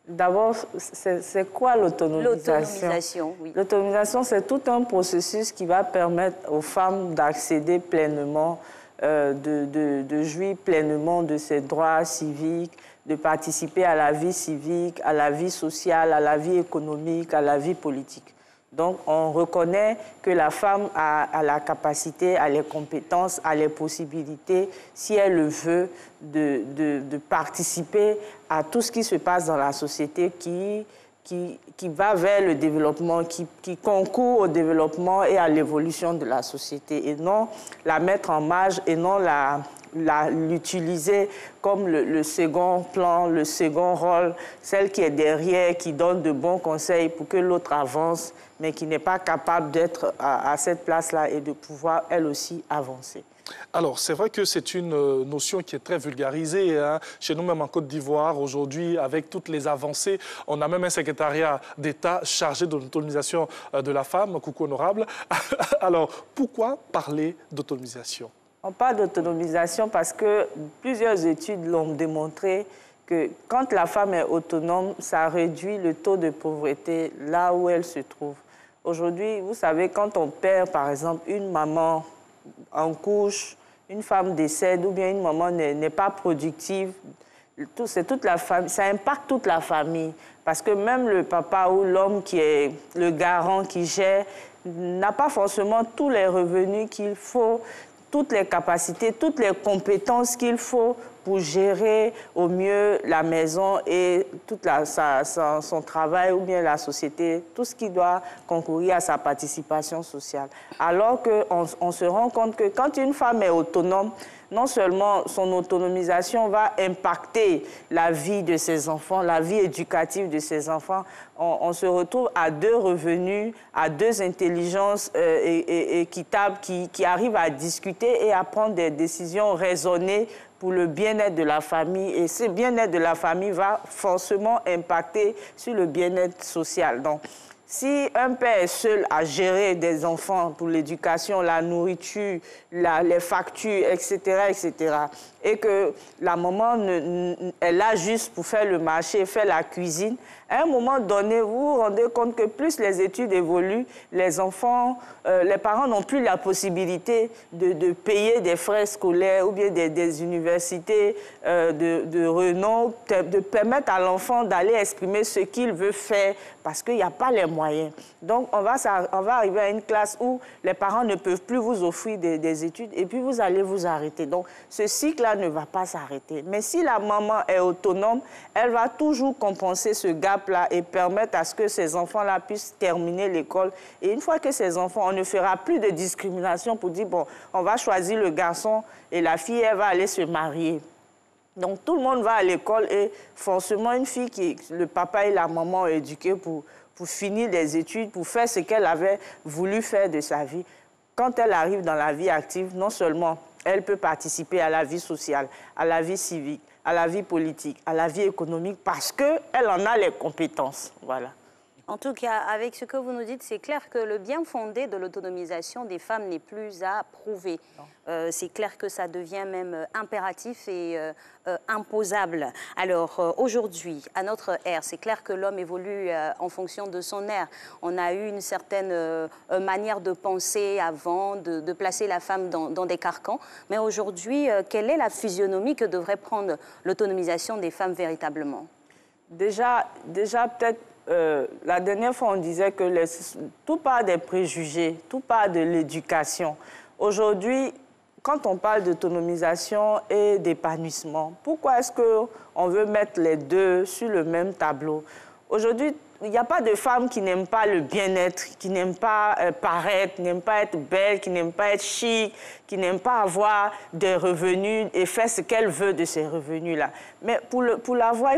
D'abord, c'est quoi l'autonomisation? L'autonomisation, oui. L'autonomisation, c'est tout un processus qui va permettre aux femmes d'accéder pleinement, de jouir pleinement de ses droits civiques, de participer à la vie civique, à la vie sociale, à la vie économique, à la vie politique. Donc, on reconnaît que la femme a la capacité, a les compétences, a les possibilités, si elle le veut, de participer à tout ce qui se passe dans la société qui va vers le développement, qui concourt au développement et à l'évolution de la société, et non la mettre en marge, et non l'utiliser comme le second plan, le second rôle, celle qui est derrière, qui donne de bons conseils pour que l'autre avance, mais qui n'est pas capable d'être à cette place-là et de pouvoir, elle aussi, avancer. Alors, c'est vrai que c'est une notion qui est très vulgarisée. Chez nous, même en Côte d'Ivoire, aujourd'hui, avec toutes les avancées, on a même un secrétariat d'État chargé de l'autonomisation de la femme. Coucou honorable. Alors, pourquoi parler d'autonomisation? On parle d'autonomisation parce que plusieurs études l'ont démontré que quand la femme est autonome, ça réduit le taux de pauvreté là où elle se trouve. Aujourd'hui, vous savez, quand on perd, par exemple, une maman en couche, une femme décède ou bien une maman n'est pas productive, c'est toute la famille, ça impacte toute la famille. Parce que même le papa ou l'homme qui est le garant, qui gère, n'a pas forcément tous les revenus qu'il faut, toutes les capacités, toutes les compétences qu'il faut pour gérer au mieux la maison et toute son travail ou bien la société, tout ce qui doit concourir à sa participation sociale. Alors qu'on se rend compte que quand une femme est autonome, non seulement son autonomisation va impacter la vie de ses enfants, la vie éducative de ses enfants, on se retrouve à 2 revenus, à 2 intelligences équitables qui arrivent à discuter et à prendre des décisions raisonnées pour le bien-être de la famille. Et ce bien-être de la famille va forcément impacter sur le bien-être social. Donc, si un père est seul à gérer des enfants pour l'éducation, la nourriture, les factures, etc., et que la maman est là juste pour faire le marché, faire la cuisine, à un moment donné, vous vous rendez compte que plus les études évoluent, les enfants, les parents n'ont plus la possibilité de payer des frais scolaires ou bien des universités de renom, de permettre à l'enfant d'aller exprimer ce qu'il veut faire parce qu'il n'y a pas les moyens. Donc, on va arriver à une classe où les parents ne peuvent plus vous offrir des études et puis vous allez vous arrêter. Donc, ce cycle-là ne va pas s'arrêter. Mais si la maman est autonome, elle va toujours compenser ce gap-là et permettre à ce que ces enfants-là puissent terminer l'école. Et une fois que ces enfants, on ne fera plus de discrimination pour dire, bon, on va choisir le garçon et la fille, elle va aller se marier. Donc, tout le monde va à l'école et forcément, une fille qui le papa et la maman ont éduqué pour finir des études, pour faire ce qu'elle avait voulu faire de sa vie. Quand elle arrive dans la vie active, non seulement elle peut participer à la vie sociale, à la vie civique, à la vie politique, à la vie économique, parce qu'elle en a les compétences. Voilà. En tout cas, avec ce que vous nous dites, c'est clair que le bien fondé de l'autonomisation des femmes n'est plus à prouver. C'est clair que ça devient même impératif et imposable. Alors aujourd'hui, à notre ère, c'est clair que l'homme évolue en fonction de son ère. On a eu une certaine manière de penser avant, de placer la femme dans des carcans. Mais aujourd'hui, quelle est la physionomie que devrait prendre l'autonomisation des femmes véritablement? Déjà peut-être, la dernière fois, on disait que tout part des préjugés, tout part de l'éducation. Aujourd'hui, quand on parle d'autonomisation et d'épanouissement, pourquoi est-ce qu'on veut mettre les deux sur le même tableau? Aujourd'hui, il n'y a pas de femme qui n'aime pas le bien-être, qui n'aime pas paraître, qui n'aime pas être belle, qui n'aime pas être chic, qui n'aime pas avoir des revenus et faire ce qu'elle veut de ces revenus-là. Mais pour l'avoir,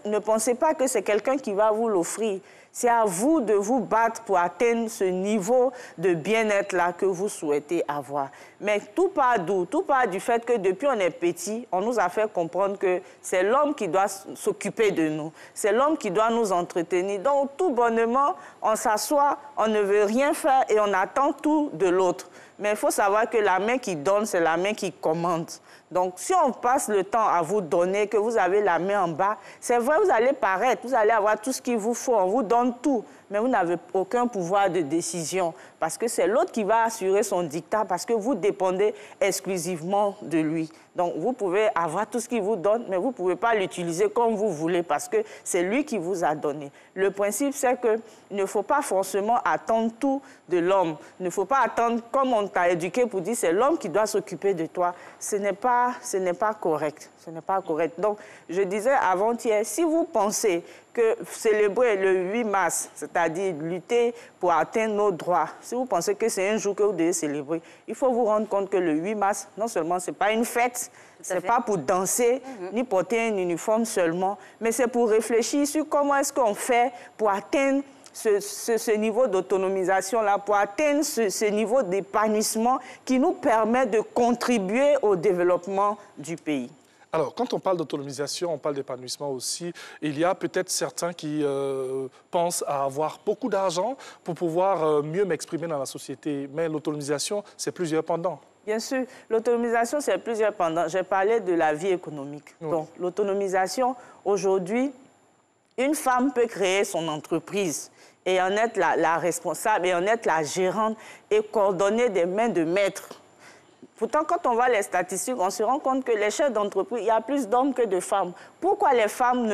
ne pensez pas que c'est quelqu'un qui va vous l'offrir. C'est à vous de vous battre pour atteindre ce niveau de bien-être-là que vous souhaitez avoir. Mais tout part d'où? Tout part du fait que depuis on est petit, on nous a fait comprendre que c'est l'homme qui doit s'occuper de nous. C'est l'homme qui doit nous entretenir. Donc tout bonnement, on s'assoit, on ne veut rien faire et on attend tout de l'autre. Mais il faut savoir que la main qui donne, c'est la main qui commande. Donc, si on passe le temps à vous donner, que vous avez la main en bas, c'est vrai, vous allez paraître, vous allez avoir tout ce qu'il vous faut, on vous donne tout, mais vous n'avez aucun pouvoir de décision parce que c'est l'autre qui va assurer son dictat parce que vous dépendez exclusivement de lui. Donc, vous pouvez avoir tout ce qu'il vous donne, mais vous ne pouvez pas l'utiliser comme vous voulez parce que c'est lui qui vous a donné. Le principe, c'est qu'il ne faut pas forcément attendre tout de l'homme. Il ne faut pas attendre, comme on t'a éduqué pour dire c'est l'homme qui doit s'occuper de toi. Ce n'est pas correct. Ce n'est pas correct. Donc, je disais avant-hier, si vous pensez que célébrer le 8 mars, c'est-à-dire lutter pour atteindre nos droits, si vous pensez que c'est un jour que vous devez célébrer, il faut vous rendre compte que le 8 mars, non seulement ce n'est pas une fête, ce n'est pas pour danser, ni porter un uniforme seulement, mais c'est pour réfléchir sur comment est-ce qu'on fait pour atteindre ce niveau d'autonomisation-là, pour atteindre ce niveau d'épanouissement qui nous permet de contribuer au développement du pays. Alors, quand on parle d'autonomisation, on parle d'épanouissement aussi. Il y a peut-être certains qui pensent à avoir beaucoup d'argent pour pouvoir mieux m'exprimer dans la société. Mais l'autonomisation, c'est plusieurs pendants. Bien sûr, l'autonomisation, c'est plusieurs pendants. J'ai parlé de la vie économique. Oui. Donc, l'autonomisation, aujourd'hui, une femme peut créer son entreprise et en être la responsable, et en être la gérante et coordonner des mains de maître. Pourtant, quand on voit les statistiques, on se rend compte que les chefs d'entreprise, il y a plus d'hommes que de femmes. Pourquoi les femmes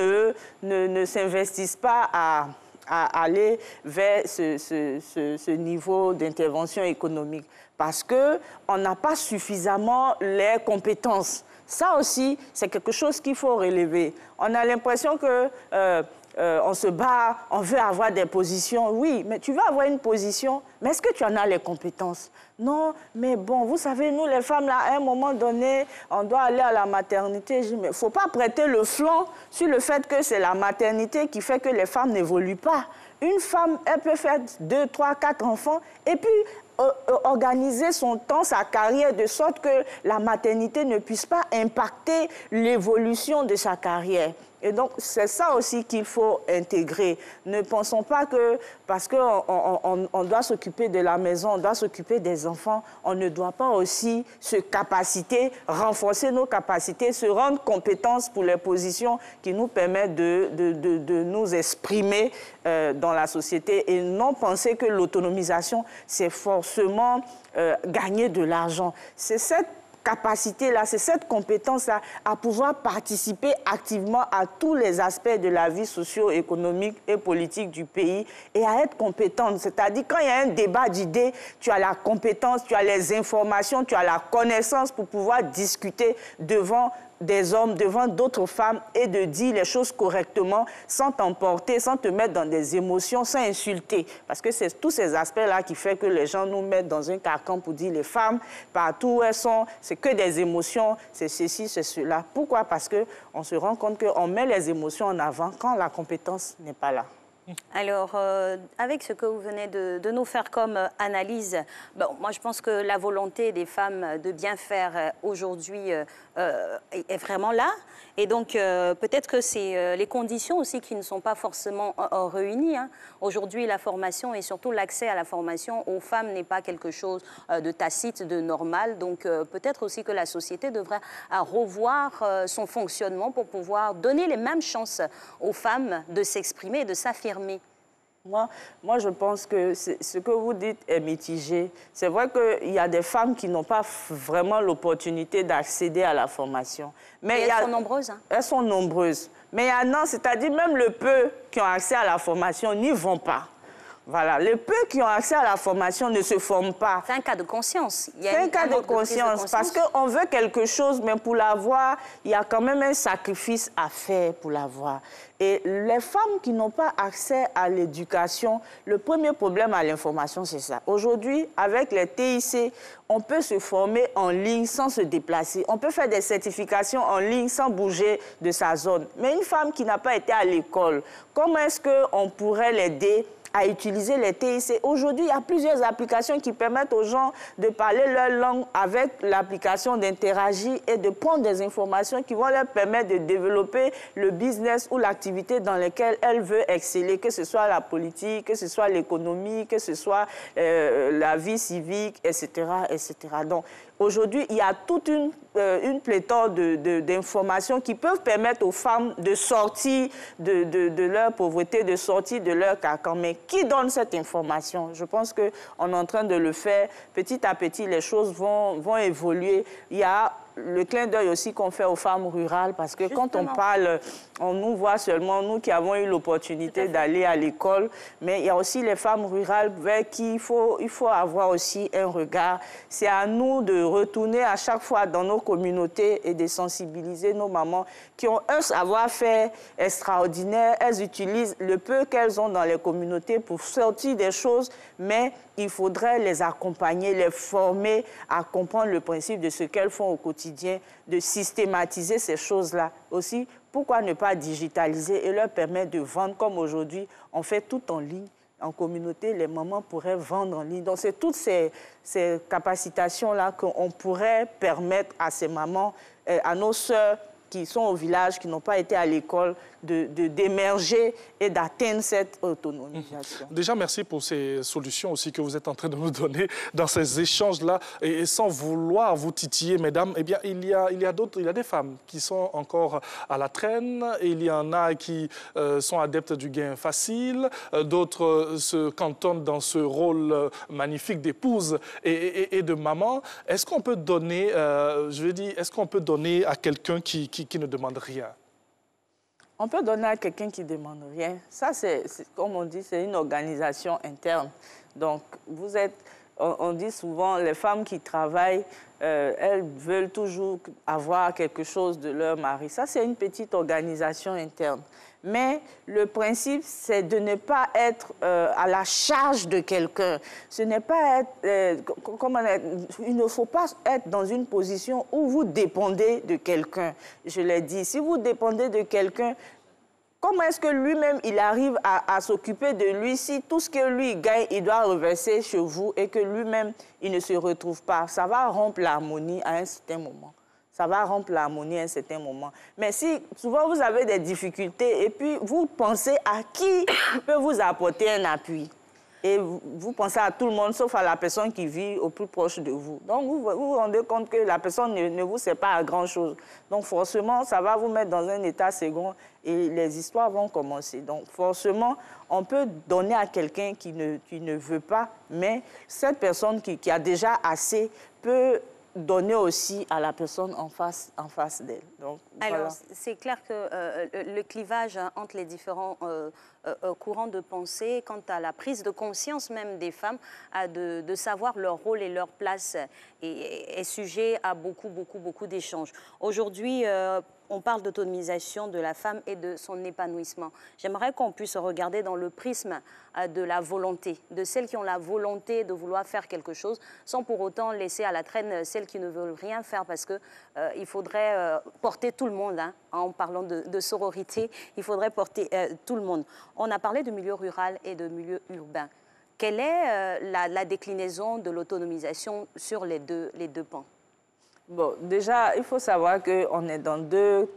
ne s'investissent pas à aller vers ce niveau d'intervention économique? Parce qu'on n'a pas suffisamment les compétences. Ça aussi, c'est quelque chose qu'il faut relever. On a l'impression que on se bat, on veut avoir des positions. Oui, mais tu veux avoir une position, mais est-ce que tu en as les compétences? Non, mais bon, vous savez, nous les femmes, là, à un moment donné, on doit aller à la maternité. Il ne faut pas prêter le flanc sur le fait que c'est la maternité qui fait que les femmes n'évoluent pas. Une femme, elle peut faire 2, 3, 4 enfants et puis organiser son temps, sa carrière, de sorte que la maternité ne puisse pas impacter l'évolution de sa carrière. Et donc, c'est ça aussi qu'il faut intégrer. Ne pensons pas que parce qu'on doit s'occuper de la maison, on doit s'occuper des enfants, on ne doit pas aussi se capaciter, renforcer nos capacités, se rendre compétents pour les positions qui nous permettent de nous exprimer dans la société et non penser que l'autonomisation, c'est forcément gagner de l'argent. C'est cette capacité-là, c'est cette compétence-là à pouvoir participer activement à tous les aspects de la vie socio-économique et politique du pays et à être compétente. C'est-à-dire, quand il y a un débat d'idées, tu as la compétence, tu as les informations, tu as la connaissance pour pouvoir discuter devant des hommes, devant d'autres femmes et de dire les choses correctement sans t'emporter, sans te mettre dans des émotions, sans insulter. Parce que c'est tous ces aspects-là qui font que les gens nous mettent dans un carcan pour dire les femmes, partout où elles sont, c'est que des émotions, c'est ceci, c'est cela. Pourquoi? Parce qu'on se rend compte qu'on met les émotions en avant quand la compétence n'est pas là. Alors, avec ce que vous venez de nous faire comme analyse, bon, moi je pense que la volonté des femmes de bien faire aujourd'hui est vraiment là. Et donc, peut-être que c'est les conditions aussi qui ne sont pas forcément réunies. Hein. Aujourd'hui, la formation et surtout l'accès à la formation aux femmes n'est pas quelque chose de tacite, de normal. Donc, peut-être aussi que la société devrait revoir son fonctionnement pour pouvoir donner les mêmes chances aux femmes de s'exprimer et de s'affirmer. Moi, je pense que ce que vous dites est mitigé. C'est vrai qu'il y a des femmes qui n'ont pas vraiment l'opportunité d'accéder à la formation. Mais elles sont nombreuses. Hein? Elles sont nombreuses. Mais il y en a, c'est-à-dire même le peu qui ont accès à la formation n'y vont pas. Voilà, les peu qui ont accès à la formation ne se forment pas. C'est un cas de conscience. C'est un cas de conscience parce qu'on veut quelque chose, mais pour l'avoir, il y a quand même un sacrifice à faire pour l'avoir. Et les femmes qui n'ont pas accès à l'éducation, le premier problème à l'information, c'est ça. Aujourd'hui, avec les TIC, on peut se former en ligne sans se déplacer. On peut faire des certifications en ligne sans bouger de sa zone. Mais une femme qui n'a pas été à l'école, comment est-ce qu'on pourrait l'aider à utiliser les TIC? Aujourd'hui, il y a plusieurs applications qui permettent aux gens de parler leur langue avec l'application, d'interagir et de prendre des informations qui vont leur permettre de développer le business ou l'activité dans laquelle elle veut exceller, que ce soit la politique, que ce soit l'économie, que ce soit la vie civique, etc., etc. Donc, aujourd'hui, il y a toute une pléthore d'informations qui peuvent permettre aux femmes de sortir de leur pauvreté, de sortir de leur carcan. Mais qui donne cette information? Je pense qu'on est en train de le faire. Petit à petit, les choses vont évoluer. Il y a le clin d'œil aussi qu'on fait aux femmes rurales, parce que quand on parle, on nous voit seulement, nous qui avons eu l'opportunité d'aller à l'école, mais il y a aussi les femmes rurales vers qui il faut avoir aussi un regard. C'est à nous de retourner à chaque fois dans nos communautés et de sensibiliser nos mamans qui ont un savoir-faire extraordinaire. Elles utilisent le peu qu'elles ont dans les communautés pour sortir des choses, mais il faudrait les accompagner, les former à comprendre le principe de ce qu'elles font au quotidien, de systématiser ces choses-là. Aussi, pourquoi ne pas digitaliser et leur permettre de vendre comme aujourd'hui, on fait tout en ligne. En communauté, les mamans pourraient vendre en ligne. Donc, c'est toutes ces capacitations-là qu'on pourrait permettre à ces mamans, à nos sœurs qui sont au village, qui n'ont pas été à l'école, d'émerger et d'atteindre cette autonomisation. Déjà, merci pour ces solutions aussi que vous êtes en train de nous donner dans ces échanges-là. Et sans vouloir vous titiller, mesdames, eh bien, il y a d'autres, il y a des femmes qui sont encore à la traîne, et il y en a qui sont adeptes du gain facile, d'autres se cantonnent dans ce rôle magnifique d'épouse et de maman. Est-ce qu'on peut donner, est-ce qu'on peut donner à quelqu'un qui ne demande rien? On peut donner à quelqu'un qui ne demande rien. Ça, c'est comme on dit, c'est une organisation interne. Donc, vous êtes on dit souvent, les femmes qui travaillent, elles veulent toujours avoir quelque chose de leur mari. Ça, c'est une petite organisation interne. Mais le principe, c'est de ne pas être à la charge de quelqu'un. Ce n'est pas être... il ne faut pas être dans une position où vous dépendez de quelqu'un. Je l'ai dit, si vous dépendez de quelqu'un, comment est-ce que lui-même, il arrive à s'occuper de lui si tout ce que lui gagne, il doit reverser chez vous et que lui-même, il ne se retrouve pas? Ça va rompre l'harmonie à un certain moment. Ça va rompre l'harmonie à un certain moment. Mais si souvent vous avez des difficultés et puis vous pensez à qui peut vous apporter un appui. Et vous pensez à tout le monde sauf à la personne qui vit au plus proche de vous. Donc vous vous rendez compte que la personne ne vous sert pas à grand-chose. Donc forcément, ça va vous mettre dans un état second et les histoires vont commencer. Donc forcément, on peut donner à quelqu'un qui ne veut pas, mais cette personne qui a déjà assez peut donner aussi à la personne en face d'elle. Alors, voilà. C'est clair que le clivage entre les différents courants de pensée, quant à la prise de conscience même des femmes, de savoir leur rôle et leur place, est sujet à beaucoup d'échanges. Aujourd'hui, on parle d'autonomisation de la femme et de son épanouissement. J'aimerais qu'on puisse regarder dans le prisme de la volonté, de celles qui ont la volonté de vouloir faire quelque chose, sans pour autant laisser à la traîne celles qui ne veulent rien faire, parce qu'il faudrait porter tout le monde, hein, en parlant de sororité, il faudrait porter tout le monde. On a parlé de milieu rural et de milieu urbain. Quelle est la déclinaison de l'autonomisation sur les deux pans? Bon, déjà, il faut savoir qu'on est dans deux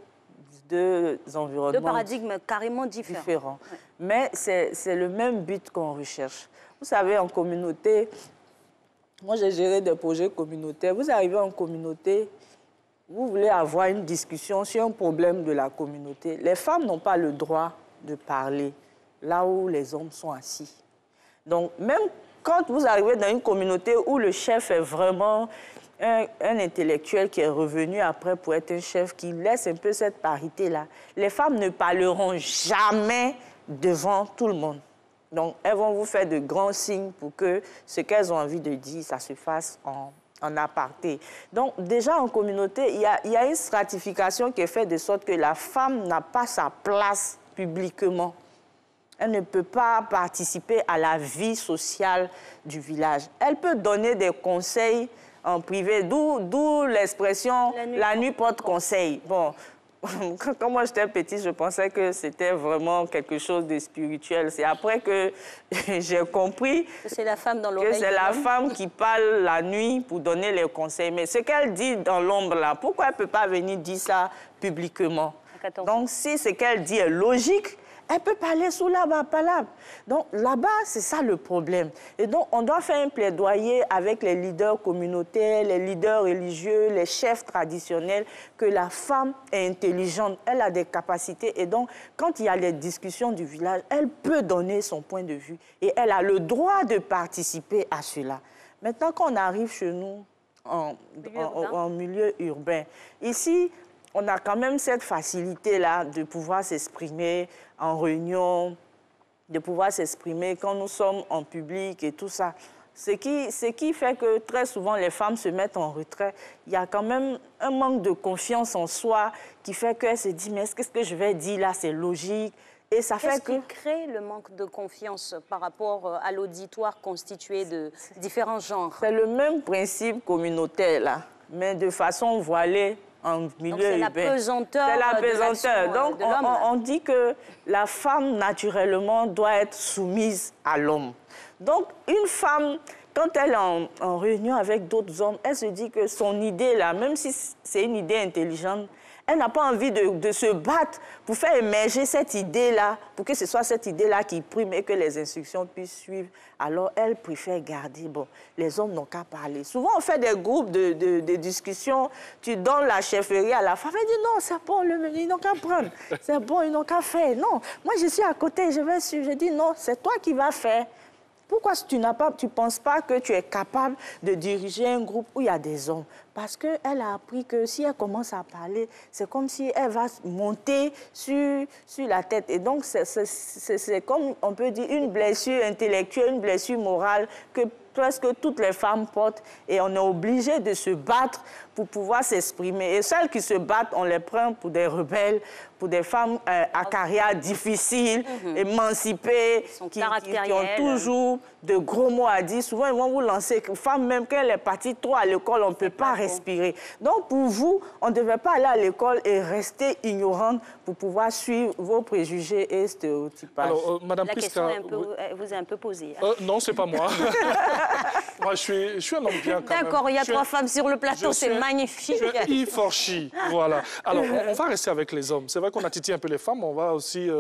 environnements. Deux paradigmes carrément différents. Ouais. Mais c'est le même but qu'on recherche. Vous savez, en communauté, moi j'ai géré des projets communautaires. Vous arrivez en communauté, vous voulez avoir une discussion sur un problème de la communauté. Les femmes n'ont pas le droit de parler là où les hommes sont assis. Donc, même quand vous arrivez dans une communauté où le chef est vraiment un intellectuel qui est revenu après pour être un chef, qui laisse un peu cette parité-là, les femmes ne parleront jamais devant tout le monde. Donc, elles vont vous faire de grands signes pour que ce qu'elles ont envie de dire, ça se fasse en aparté. Donc, déjà en communauté, il y a une stratification qui est faite de sorte que la femme n'a pas sa place publiquement. Elle ne peut pas participer à la vie sociale du village. Elle peut donner des conseils en privé, d'où l'expression « la nuit porte conseil ». Bon, quand moi j'étais petite, je pensais que c'était vraiment quelque chose de spirituel. C'est après que j'ai compris que c'est la femme dans l'oreille. Que c'est la femme qui parle la nuit pour donner les conseils. Mais ce qu'elle dit dans l'ombre là, pourquoi elle ne peut pas venir dire ça publiquement? Donc si ce qu'elle dit est logique, elle peut parler sous la palabre. Donc là-bas, c'est ça le problème. Et donc, on doit faire un plaidoyer avec les leaders communautaires, les leaders religieux, les chefs traditionnels, que la femme est intelligente, elle a des capacités. Et donc, quand il y a les discussions du village, elle peut donner son point de vue. Et elle a le droit de participer à cela. Maintenant, quand on arrive chez nous, en milieu urbain, ici, on a quand même cette facilité-là de pouvoir s'exprimer en réunion, de pouvoir s'exprimer quand nous sommes en public et tout ça. Ce qui fait que très souvent les femmes se mettent en retrait. Il y a quand même un manque de confiance en soi qui fait qu'elles se disent « mais qu'est-ce que je vais dire là, c'est logique ». Et ça fait que... Qu'est-ce qui crée le manque de confiance par rapport à l'auditoire constitué de différents genres? C'est le même principe communautaire là, mais de façon voilée. En milieu urbain. C'est la pesanteur. C'est la pesanteur. Donc, on dit que la femme, naturellement, doit être soumise à l'homme. Donc, une femme, quand elle est en réunion avec d'autres hommes, elle se dit que son idée, là, même si c'est une idée intelligente, elle n'a pas envie de se battre pour faire émerger cette idée-là, pour que ce soit cette idée-là qui prime et que les instructions puissent suivre. Alors, elle préfère garder, bon, les hommes n'ont qu'à parler. Souvent, on fait des groupes de discussions, tu donnes la chefferie à la femme, elle dit non, c'est bon, ils n'ont qu'à prendre, c'est bon, ils n'ont qu'à faire. Non, moi, je suis à côté, je vais suivre. Je dis non, c'est toi qui vas faire. Pourquoi tu ne penses pas que tu es capable de diriger un groupe où il y a des hommes? Parce qu'elle a appris que si elle commence à parler, c'est comme si elle va monter sur la tête. Et donc, c'est comme, on peut dire, une blessure intellectuelle, une blessure morale que presque toutes les femmes portent et on est obligé de se battre pour pouvoir s'exprimer. Et celles qui se battent, on les prend pour des rebelles, pour des femmes à carrière difficile, émancipées, qui ont toujours de gros mots à dire. Souvent, ils vont vous lancer, femme même, quand elle est partie trop à l'école, on ne peut pas respirer. Donc, pour vous, on ne devait pas aller à l'école et rester ignorante pour pouvoir suivre vos préjugés et stéréotypages. Alors, Madame La Prisca, question vous est un peu posée. non, c'est pas moi. Moi, je suis un homme bien quand même. D'accord, il y a 3 femmes sur le plateau, c'est magnifique. Je suis for she, voilà. Alors, on va rester avec les hommes. C'est vrai qu'on a titillé un peu les femmes, on va aussi...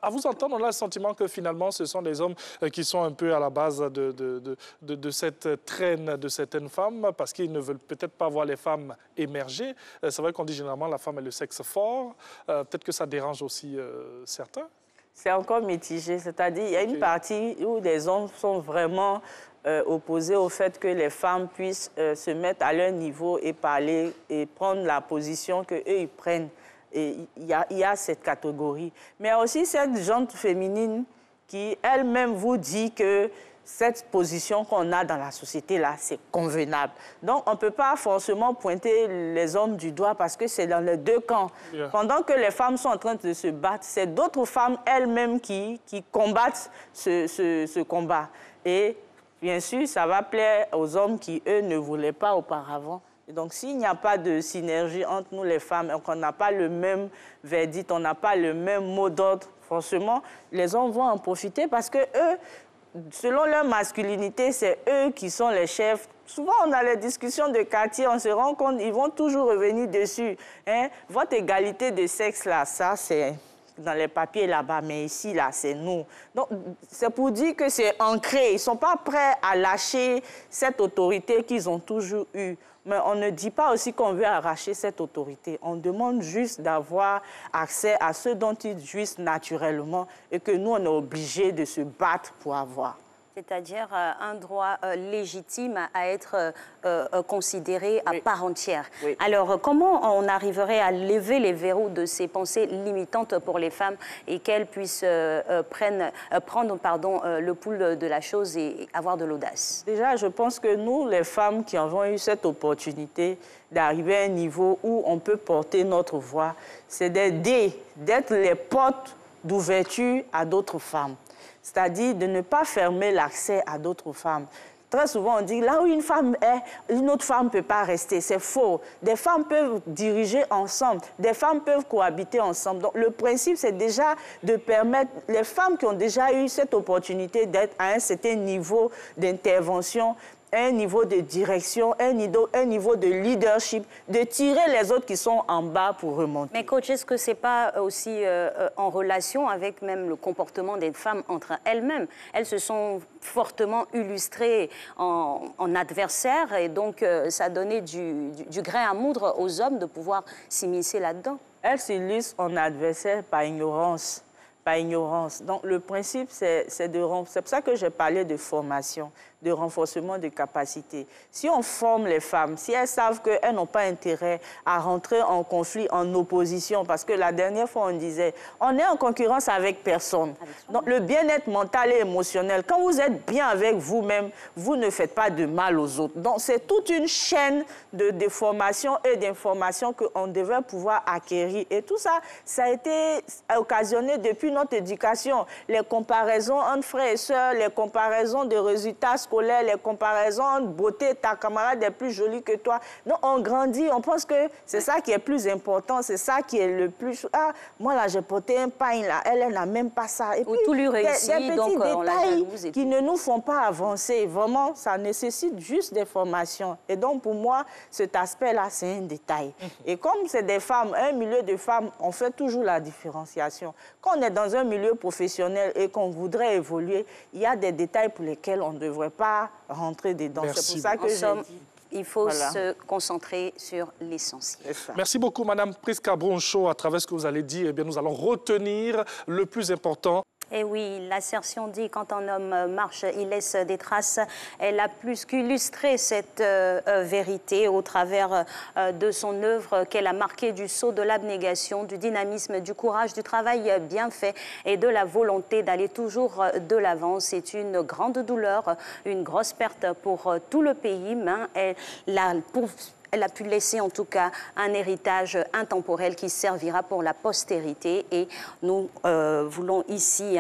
à vous entendre, on a le sentiment que finalement, ce sont les hommes qui sont un peu à la base de cette traîne de certaines femmes, parce qu'ils ne veulent peut-être pas voir les femmes émerger. C'est vrai qu'on dit généralement la femme est le sexe fort. Peut-être que ça dérange aussi certains. C'est encore mitigé, c'est-à-dire il y a une partie où des hommes sont vraiment opposés au fait que les femmes puissent se mettre à leur niveau et parler et prendre la position qu'eux, ils prennent. Et il y a cette catégorie. Mais il y a aussi cette gente féminine qui elle-même vous dit que cette position qu'on a dans la société-là, c'est convenable. Donc, on ne peut pas forcément pointer les hommes du doigt parce que c'est dans les deux camps. Yeah. Pendant que les femmes sont en train de se battre, c'est d'autres femmes elles-mêmes qui combattent ce combat. Et bien sûr, ça va plaire aux hommes qui, eux, ne voulaient pas auparavant. Et donc, s'il n'y a pas de synergie entre nous, les femmes, et qu'on n'a pas le même verdict, on n'a pas le même mot d'ordre, forcément, les hommes vont en profiter parce que eux, selon leur masculinité, c'est eux qui sont les chefs. Souvent, on a les discussions de quartier, on se rend compte, ils vont toujours revenir dessus. Hein? Votre égalité de sexe, là, ça, c'est dans les papiers là-bas, mais ici, là, c'est nous. Donc, c'est pour dire que c'est ancré. Ils ne sont pas prêts à lâcher cette autorité qu'ils ont toujours eue. Mais on ne dit pas aussi qu'on veut arracher cette autorité. On demande juste d'avoir accès à ce dont ils jouissent naturellement et que nous, on est obligés de se battre pour avoir. C'est-à-dire un droit légitime à être considéré à part entière. Oui. Alors, comment on arriverait à lever les verrous de ces pensées limitantes pour les femmes et qu'elles puissent prendre le pouls de la chose et avoir de l'audace? Déjà, je pense que nous, les femmes qui avons eu cette opportunité d'arriver à un niveau où on peut porter notre voix, c'est d'aider, d'être les portes d'ouverture à d'autres femmes. C'est-à-dire de ne pas fermer l'accès à d'autres femmes. Très souvent, on dit, là où une femme est, une autre femme ne peut pas rester. C'est faux. Des femmes peuvent diriger ensemble. Des femmes peuvent cohabiter ensemble. Donc, le principe, c'est déjà de permettre les femmes qui ont déjà eu cette opportunité d'être à un certain niveau d'intervention, un niveau de direction, un niveau de leadership, de tirer les autres qui sont en bas pour remonter. Mais coach, est-ce que ce n'est pas aussi en relation avec même le comportement des femmes entre elles-mêmes? Elles se sont fortement illustrées en adversaires et donc ça a donné du grain à moudre aux hommes de pouvoir s'immiscer là-dedans. Elles s'illustrent en adversaire par ignorance. Donc, le principe, c'est pour ça que j'ai parlé de formation, de renforcement de capacités. Si on forme les femmes, si elles savent qu'elles n'ont pas intérêt à rentrer en conflit, en opposition, parce que la dernière fois, on disait, on est en concurrence avec personne. Donc, le bien-être mental et émotionnel, quand vous êtes bien avec vous-même, vous ne faites pas de mal aux autres. Donc, c'est toute une chaîne de formation et d'informations qu'on devait pouvoir acquérir. Et tout ça, ça a été occasionné depuis notre éducation. Les comparaisons entre frères et sœurs, les comparaisons de résultats scolaires, les comparaisons entre beauté, ta camarade est plus jolie que toi. Donc, on grandit, on pense que c'est ça qui est plus important, c'est ça qui est le plus... Ah, moi, là, j'ai porté un pain, là, elle n'a même pas ça. Et puis, tout lui réussit, des petits détails qui ne nous font pas avancer. Vraiment, ça nécessite juste des formations. Et donc, pour moi, cet aspect-là, c'est un détail. Et comme c'est des femmes, un milieu de femmes, on fait toujours la différenciation. Quand on est dans un milieu professionnel et qu'on voudrait évoluer, il y a des détails pour lesquels on ne devrait pas rentrer dedans. C'est pour ça que j'ai dit... Il faut se concentrer sur l'essentiel. Merci beaucoup, Madame Prisca Bronchot. À travers ce que vous allez dire, eh bien, nous allons retenir le plus important. Et oui, l'assertion dit quand un homme marche, il laisse des traces. Elle a plus qu'illustré cette vérité au travers de son œuvre qu'elle a marquée du sceau de l'abnégation, du dynamisme, du courage, du travail bien fait et de la volonté d'aller toujours de l'avant. C'est une grande douleur, une grosse perte pour tout le pays, mais elle a pu laisser en tout cas un héritage intemporel qui servira pour la postérité et nous voulons ici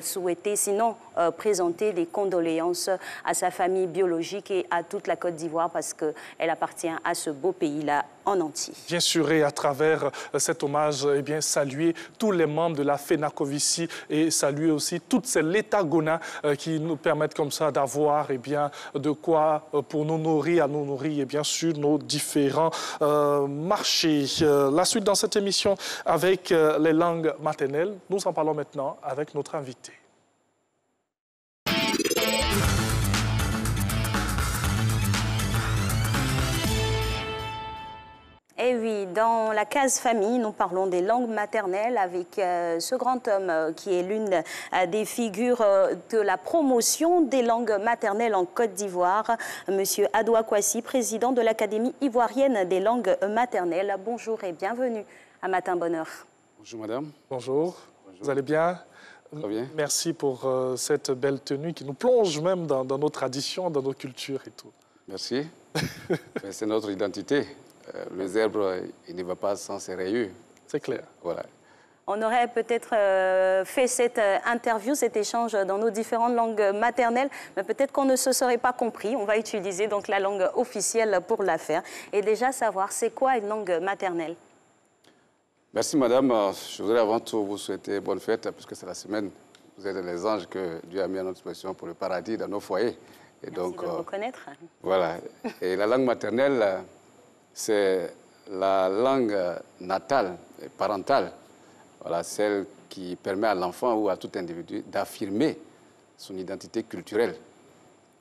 souhaiter, sinon présenter des condoléances à sa famille biologique et à toute la Côte d'Ivoire parce qu'elle appartient à ce beau pays-là en entier. Bien sûr, et à travers cet hommage, eh bien, saluer tous les membres de la FENACOVICI et saluer aussi toutes ces létagona qui nous permettent comme ça d'avoir eh bien, de quoi pour nous nourrir et bien sûr nos différents marchés. La suite dans cette émission avec les langues maternelles, nous en parlons maintenant avec notre invité. Et oui, dans la case famille, nous parlons des langues maternelles avec ce grand homme qui est l'une des figures de la promotion des langues maternelles en Côte d'Ivoire, Monsieur Adoua Kwasi, président de l'Académie ivoirienne des langues maternelles. Bonjour et bienvenue à Matin Bonheur. Bonjour madame. Bonjour. Vous allez bien? Très bien. Merci pour cette belle tenue qui nous plonge même dans nos traditions, dans nos cultures et tout. Merci. C'est notre identité. Le zèbre, il ne va pas sans ses rayures. C'est clair. Voilà. On aurait peut-être fait cette interview, cet échange dans nos différentes langues maternelles, mais peut-être qu'on ne se serait pas compris. On va utiliser donc la langue officielle pour la faire. Et déjà savoir, c'est quoi une langue maternelle? Merci madame. Je voudrais avant tout vous souhaiter bonne fête, puisque c'est la semaine. Vous êtes les anges que Dieu a mis à notre disposition pour le paradis dans nos foyers. Et merci donc, de le reconnaître. Voilà. Et la langue maternelle, c'est la langue natale et parentale, voilà, celle qui permet à l'enfant ou à tout individu d'affirmer son identité culturelle.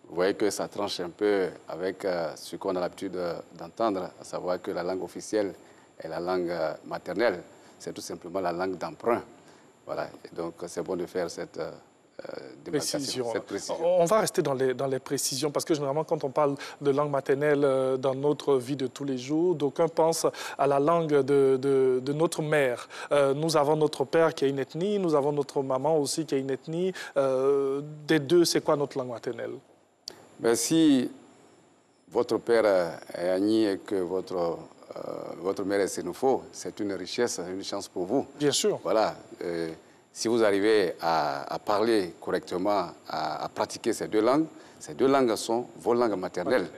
Vous voyez que ça tranche un peu avec ce qu'on a l'habitude d'entendre, à savoir que la langue officielle est la langue maternelle. C'est tout simplement la langue d'emprunt. Voilà. Et donc, c'est bon de faire cette précision. précision. On va rester dans les précisions parce que généralement quand on parle de langue maternelle dans notre vie de tous les jours, d'aucuns pensent à la langue de notre mère. Nous avons notre père qui a une ethnie, nous avons notre maman aussi qui a une ethnie. Des deux, c'est quoi notre langue maternelle? Ben, si votre père est Agni et que votre mère est Sénoufo, c'est une richesse, une chance pour vous. Bien sûr. Voilà. Si vous arrivez à parler correctement, à pratiquer ces deux langues sont vos langues maternelles.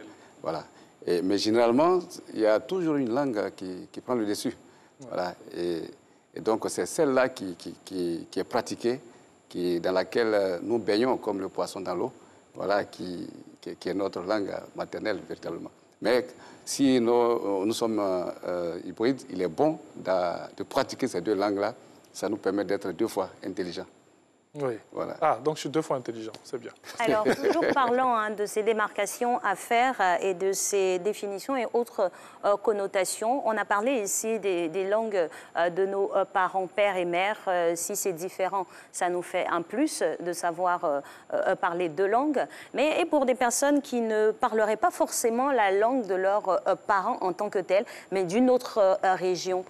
Voilà. Mais généralement, il y a toujours une langue qui prend le dessus. Voilà. Et donc, c'est celle-là qui est pratiquée, dans laquelle nous baignons comme le poisson dans l'eau, voilà, qui est notre langue maternelle, véritablement. Mais si nous sommes hybrides, il est bon de pratiquer ces deux langues-là. Ça nous permet d'être 2 fois intelligents. Oui. Voilà. Ah, donc je suis 2 fois intelligent, c'est bien. Alors, toujours parlant de ces démarcations à faire et de ces définitions et autres connotations, on a parlé ici des langues de nos parents, père et mère. Si c'est différent, ça nous fait un plus de savoir parler 2 langues. Mais et pour des personnes qui ne parleraient pas forcément la langue de leurs parents en tant que telle, mais d'une autre région,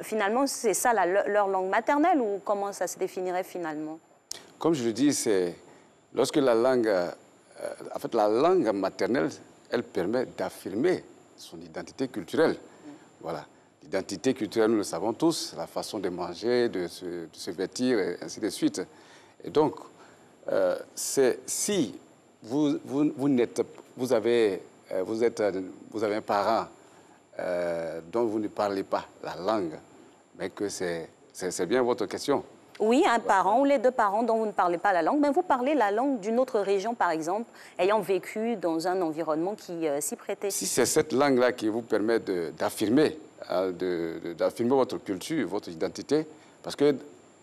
finalement, c'est ça leur langue maternelle ou comment ça se définirait finalement? Comme je le dis, c'est lorsque la langue, la langue maternelle, elle permet d'affirmer son identité culturelle. Voilà. L'identité culturelle, nous le savons tous, la façon de manger, de se vêtir, et ainsi de suite. Et donc, si vous avez un parent dont vous ne parlez pas la langue, mais que c'est bien votre question. Oui, un parent ou les 2 parents dont vous ne parlez pas la langue, mais vous parlez la langue d'une autre région, par exemple, ayant vécu dans un environnement qui s'y prêtait. Si c'est cette langue-là qui vous permet d'affirmer votre culture, votre identité, parce que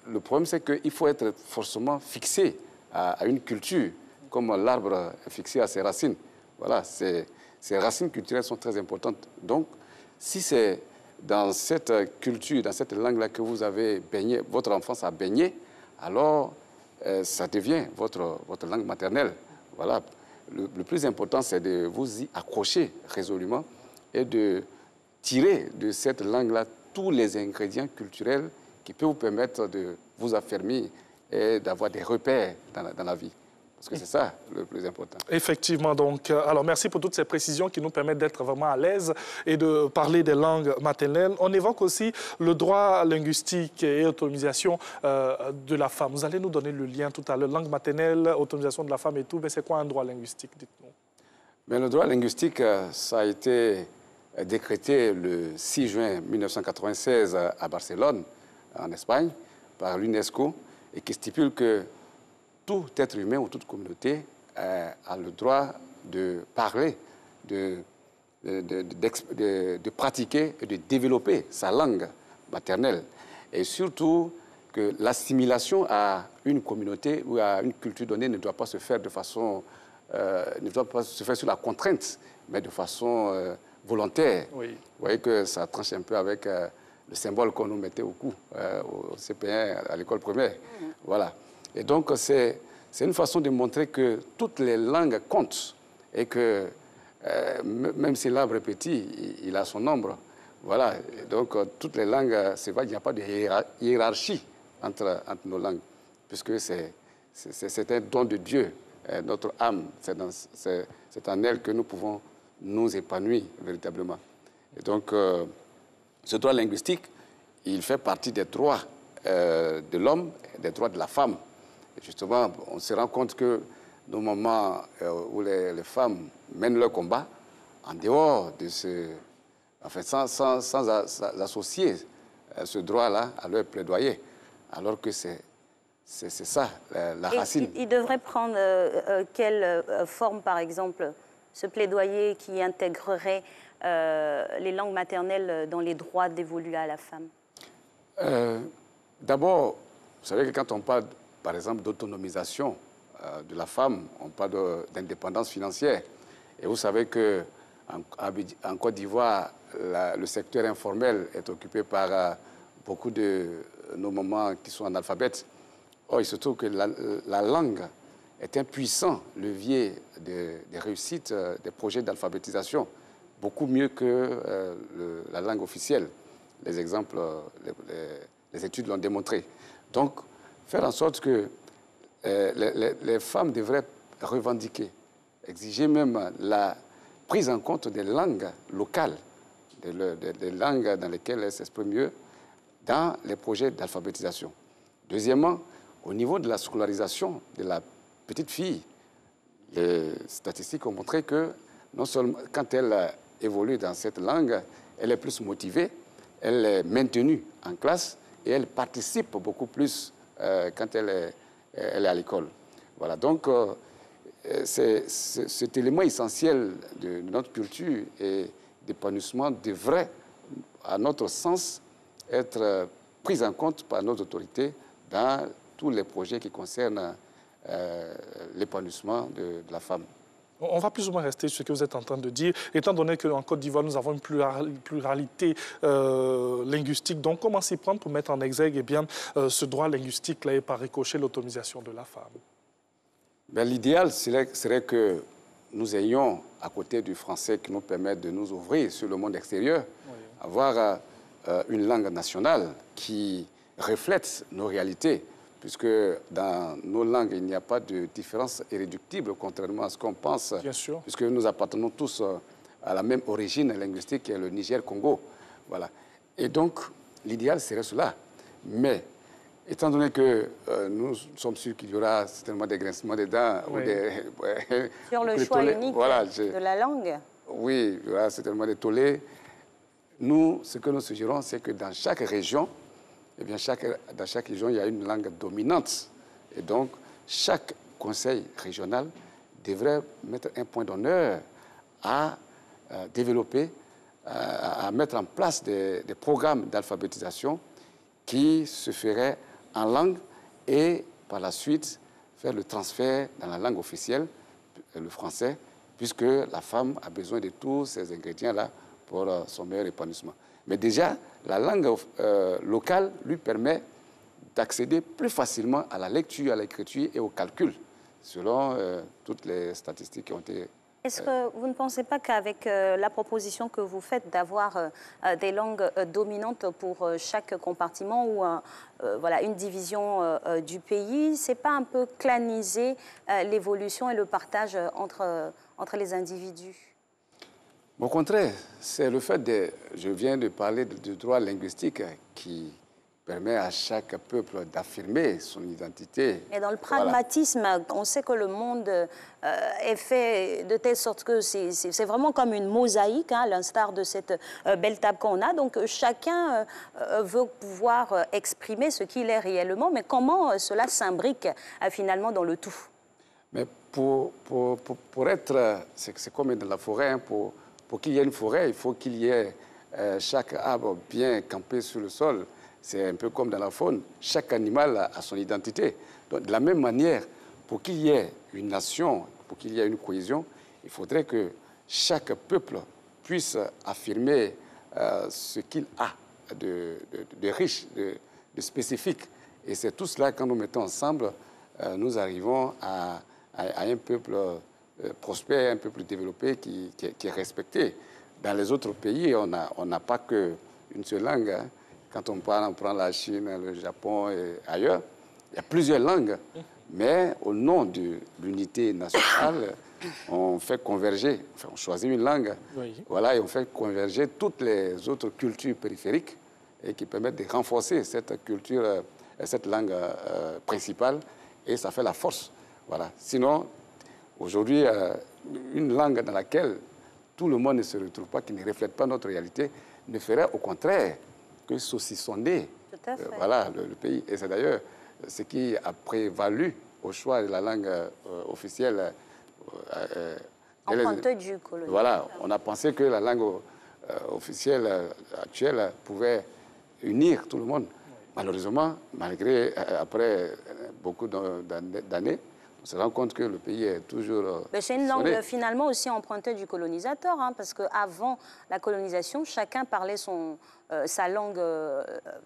le problème, c'est qu'il faut être forcément fixé à une culture, comme l'arbre est fixé à ses racines. Voilà, ces racines culturelles sont très importantes. Donc, si c'est dans cette culture, dans cette langue-là que vous avez baigné, votre enfance a baigné, alors ça devient votre langue maternelle. Voilà. Le plus important, c'est de vous y accrocher résolument et de tirer de cette langue-là tous les ingrédients culturels qui peuvent vous permettre de vous affermir et d'avoir des repères dans la vie. Parce que c'est ça le plus important. Effectivement, donc, alors merci pour toutes ces précisions qui nous permettent d'être vraiment à l'aise et de parler des langues maternelles. On évoque aussi le droit linguistique et autonomisation de la femme. Vous allez nous donner le lien tout à l'heure, langue maternelle, autonomisation de la femme et tout, mais c'est quoi un droit linguistique, dites-nous? Mais le droit linguistique, ça a été décrété le 6 juin 1996 à Barcelone, en Espagne, par l'UNESCO, et qui stipule que tout être humain ou toute communauté a le droit de parler, de pratiquer et de développer sa langue maternelle. Et surtout que l'assimilation à une communauté ou à une culture donnée ne doit pas se faire de façon, ne doit pas se faire sur la contrainte, mais de façon volontaire. Oui. Vous voyez que ça tranche un peu avec le symbole qu'on nous mettait au cou, au CP1, à l'école primaire. Voilà. Et donc, c'est une façon de montrer que toutes les langues comptent et que même si l'arbre est petit, il a son nombre. Voilà. Et donc, toutes les langues, c'est vrai qu'il n'y a pas de hiérarchie entre nos langues, puisque c'est un don de Dieu. Notre âme, c'est en elle que nous pouvons nous épanouir véritablement. Et donc, ce droit linguistique, il fait partie des droits de l'homme et des droits de la femme. Et justement, on se rend compte que nos moments où les femmes mènent leur combat, en dehors de ce... Enfin, sans associer ce droit-là à leur plaidoyer, alors que c'est ça, la racine. Il devrait prendre quelle forme, par exemple, ce plaidoyer qui intégrerait les langues maternelles dans les droits dévolus à la femme? D'abord, vous savez que quand on parle, par exemple, d'autonomisation de la femme, on parle d'indépendance financière. Et vous savez qu'en Côte d'Ivoire, le secteur informel est occupé par beaucoup de nos mamans qui sont analphabètes. Or, il se trouve que la langue est un puissant levier de réussite des projets d'alphabétisation, beaucoup mieux que la langue officielle. Les exemples, les études l'ont démontré. Donc, faire en sorte que les femmes devraient revendiquer, exiger même la prise en compte des langues locales, des langues dans lesquelles elles s'expriment mieux dans les projets d'alphabétisation. Deuxièmement, au niveau de la scolarisation de la petite fille, les statistiques ont montré que non seulement quand elle évolue dans cette langue, elle est plus motivée, elle est maintenue en classe et elle participe beaucoup plus quand elle est à l'école. Voilà, donc cet élément essentiel de notre culture et d'épanouissement devrait, à notre sens, être pris en compte par nos autorités dans tous les projets qui concernent l'épanouissement de la femme. On va plus ou moins rester sur ce que vous êtes en train de dire, étant donné qu'en Côte d'Ivoire, nous avons une pluralité linguistique. Donc, comment s'y prendre pour mettre en exergue ce droit linguistique-là et par ricochet l'autonomisation de la femme? L'idéal serait que nous ayons, à côté du français qui nous permet de nous ouvrir sur le monde extérieur, avoir une langue nationale qui reflète nos réalités, puisque dans nos langues, il n'y a pas de différence irréductible, contrairement à ce qu'on pense. Bien sûr. Puisque nous appartenons tous à la même origine linguistique, qui est le Niger-Congo. Voilà. Et donc, l'idéal serait cela. Mais, étant donné que nous sommes sûrs qu'il y aura certainement des grincements des dents, ou des... Sur le choix unique de la langue? Oui, il y aura certainement des tollés. Nous, ce que nous suggérons, c'est que dans chaque région, eh bien, dans chaque région, il y a une langue dominante. Et donc, chaque conseil régional devrait mettre un point d'honneur à développer, à mettre en place des programmes d'alphabétisation qui se feraient en langue et, par la suite, faire le transfert dans la langue officielle, le français, puisque la femme a besoin de tous ces ingrédients-là pour son meilleur épanouissement. Mais déjà, la langue locale lui permet d'accéder plus facilement à la lecture, à l'écriture et au calcul, selon toutes les statistiques qui ont été... Est-ce que vous ne pensez pas qu'avec la proposition que vous faites d'avoir des langues dominantes pour chaque compartiment ou voilà, une division du pays, c'est pas un peu claniser l'évolution et le partage entre les individus? Au contraire, c'est le fait de... Je viens de parler du droit linguistique qui permet à chaque peuple d'affirmer son identité. Et dans le pragmatisme, voilà. On sait que le monde est fait de telle sorte que c'est vraiment comme une mosaïque, hein, à l'instar de cette belle table qu'on a. Donc chacun veut pouvoir exprimer ce qu'il est réellement, mais comment cela s'imbrique finalement dans le tout? Mais pour être... C'est comme dans la forêt, hein, pour qu'il y ait une forêt, il faut qu'il y ait chaque arbre bien campé sur le sol. C'est un peu comme dans la faune, chaque animal a son identité. Donc, de la même manière, pour qu'il y ait une nation, pour qu'il y ait une cohésion, il faudrait que chaque peuple puisse affirmer ce qu'il a de riche, de spécifique. Et c'est tout cela, quand nous mettons ensemble, nous arrivons à un peuple prospère, un peuple développé qui est respecté. Dans les autres pays, on n'a pas qu'une seule langue, hein. Quand on prend la Chine, le Japon et ailleurs, il y a plusieurs langues. Mais au nom de l'unité nationale, on fait converger, enfin, on choisit une langue, oui. Voilà, et on fait converger toutes les autres cultures périphériques et qui permettent de renforcer cette culture, cette langue principale, et ça fait la force. Voilà. Sinon, aujourd'hui, une langue dans laquelle tout le monde ne se retrouve pas, qui ne reflète pas notre réalité, ne ferait au contraire que saucissonner voilà, le pays. Et c'est d'ailleurs ce qui a prévalu au choix de la langue officielle. Empruntée du colonial. Voilà, on a pensé que la langue officielle actuelle pouvait unir tout le monde. Malheureusement, malgré, après beaucoup d'années, on se rend compte que le pays est toujours... C'est une langue finalement aussi empruntée du colonisateur, hein, parce qu'avant la colonisation, chacun parlait sa langue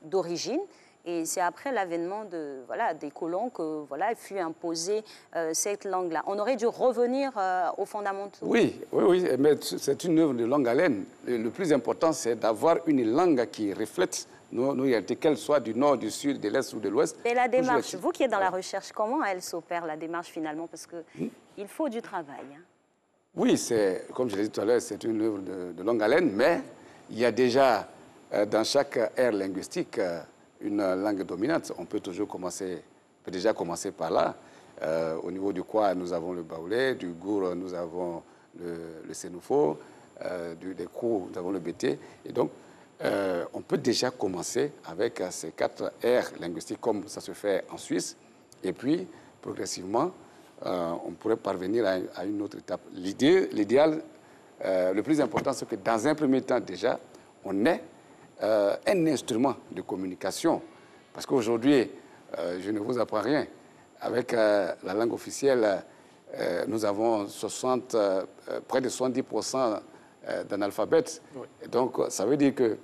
d'origine. Et c'est après l'avènement des colons que fut imposée cette langue-là. On aurait dû revenir aux fondamentaux. Oui, mais c'est une œuvre de longue haleine. Le plus important, c'est d'avoir une langue qui reflète nos réalités, qu'elles soient du nord, du sud, de l'est ou de l'ouest. Et la démarche, vous qui êtes dans la recherche, comment elle s'opère, la démarche finalement? Parce qu'il faut du travail. Hein. Oui, comme je l'ai dit tout à l'heure, c'est une œuvre de longue haleine, mais il y a déjà dans chaque aire linguistique une langue dominante. On peut déjà commencer par là. Au niveau du Kwa, nous avons le Baoulé, du Gour, nous avons le Sénoufo, des Kou, nous avons le Bété. Et donc, on peut déjà commencer avec ces 4 aires linguistiques comme ça se fait en Suisse. Et puis, progressivement, on pourrait parvenir à une autre étape. L'idéal, le plus important, c'est que dans un premier temps déjà, on ait un instrument de communication. Parce qu'aujourd'hui, je ne vous apprends rien. Avec la langue officielle, nous avons près de 70% d'analphabètes. Oui. Et donc, ça veut dire qu'il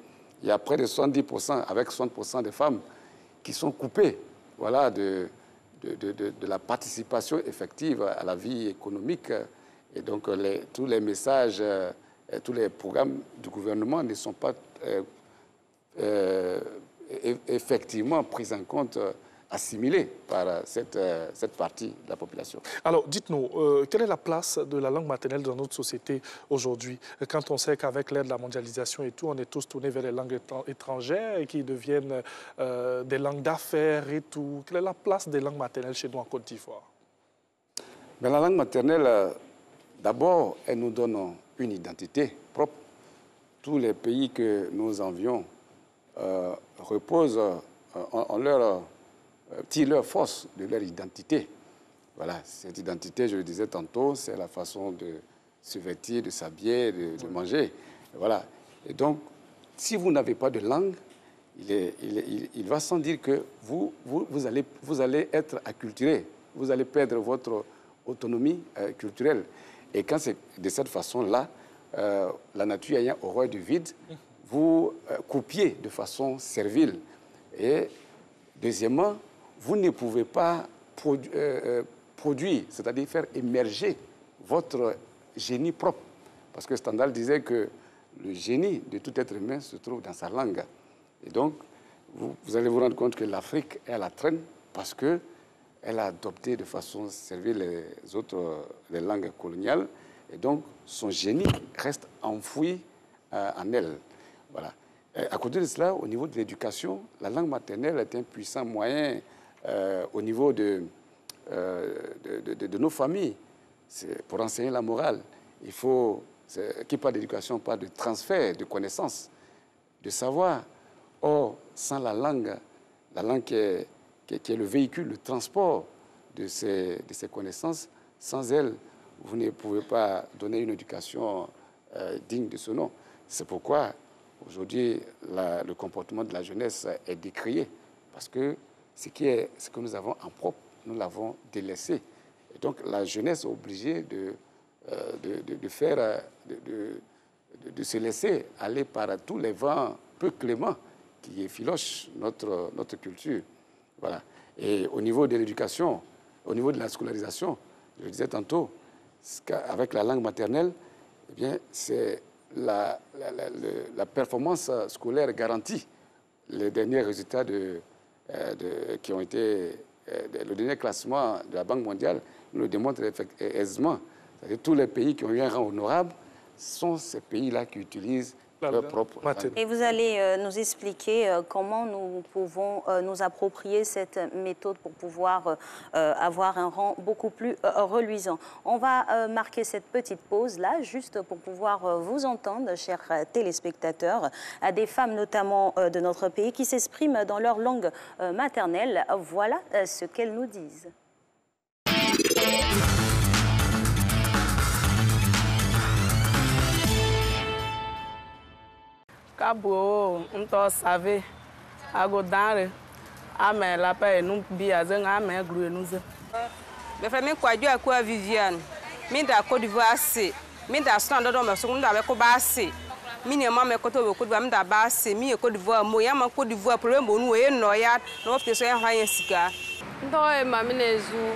y a près de 70%, avec 60% des femmes qui sont coupées voilà, de la participation effective à la vie économique. Et donc, tous les messages, tous les programmes du gouvernement ne sont pas effectivement pris en compte, assimilés par cette partie de la population. Alors, dites-nous, quelle est la place de la langue maternelle dans notre société aujourd'hui, quand on sait qu'avec l'ère de la mondialisation et tout, on est tous tournés vers les langues étrangères et qui deviennent des langues d'affaires et tout. Quelle est la place des langues maternelles chez nous en Côte d'Ivoire? La langue maternelle, d'abord, elle nous donne une identité propre. Tous les pays que nous envions reposent tirent leur force de leur identité. Voilà, cette identité, je le disais tantôt, c'est la façon de se vêtir, de s'habiller, de manger. Voilà. Et donc, si vous n'avez pas de langue, il va sans dire que vous allez être acculturé, vous allez perdre votre autonomie culturelle. Et quand c'est de cette façon-là, la nature ayant horreur du vide, vous coupiez de façon servile. Et Deuxièmement, vous ne pouvez pas produire, c'est-à-dire faire émerger votre génie propre. Parce que Stendhal disait que le génie de tout être humain se trouve dans sa langue. Et donc, vous allez vous rendre compte que l'Afrique est à la traîne parce qu'elle a adopté de façon servile les langues coloniales. Et donc, son génie reste enfoui en elle. Voilà. Et à côté de cela, au niveau de l'éducation, la langue maternelle est un puissant moyen au niveau de nos familles. Pour enseigner la morale, il faut, qui parle d'éducation, parle de transfert de connaissances, de savoir. Or, sans la langue qui est le véhicule, le transport de ces connaissances, sans elle, vous ne pouvez pas donner une éducation digne de ce nom. C'est pourquoi, aujourd'hui, le comportement de la jeunesse est décrié, parce que ce que nous avons en propre, nous l'avons délaissé. Et donc, la jeunesse est obligée de se laisser aller par tous les vents peu cléments qui effilochent notre culture. Voilà. Et au niveau de l'éducation, au niveau de la scolarisation, je le disais tantôt, avec la langue maternelle, eh bien, c'est la performance scolaire garantie. Les derniers résultats qui ont été le dernier classement de la Banque mondiale nous le démontre aisément. Tous les pays qui ont eu un rang honorable sont ces pays-là qui utilisent leur propre langue. Et vous allez nous expliquer comment nous pouvons nous approprier cette méthode pour pouvoir avoir un rang beaucoup plus reluisant. On va marquer cette petite pause-là, juste pour pouvoir vous entendre, chers téléspectateurs, à des femmes notamment de notre pays qui s'expriment dans leur langue maternelle. Voilà ce qu'elles nous disent. Cabo, savait, agodare, amè la paix, nous biazeng, amè grue nous. Me famille quoi Dieu à quoi Viviane, mi da Côte d'Ivoire c'est, mi da stand dans ma seconde avec Obasi, mi ne maman Côte d'Ivoire, mi da Bassi, mi Côte d'Ivoire, moya ma Côte d'Ivoire pour le bon et noyade, non que c'est un rien cigare. Ndoe maminezu,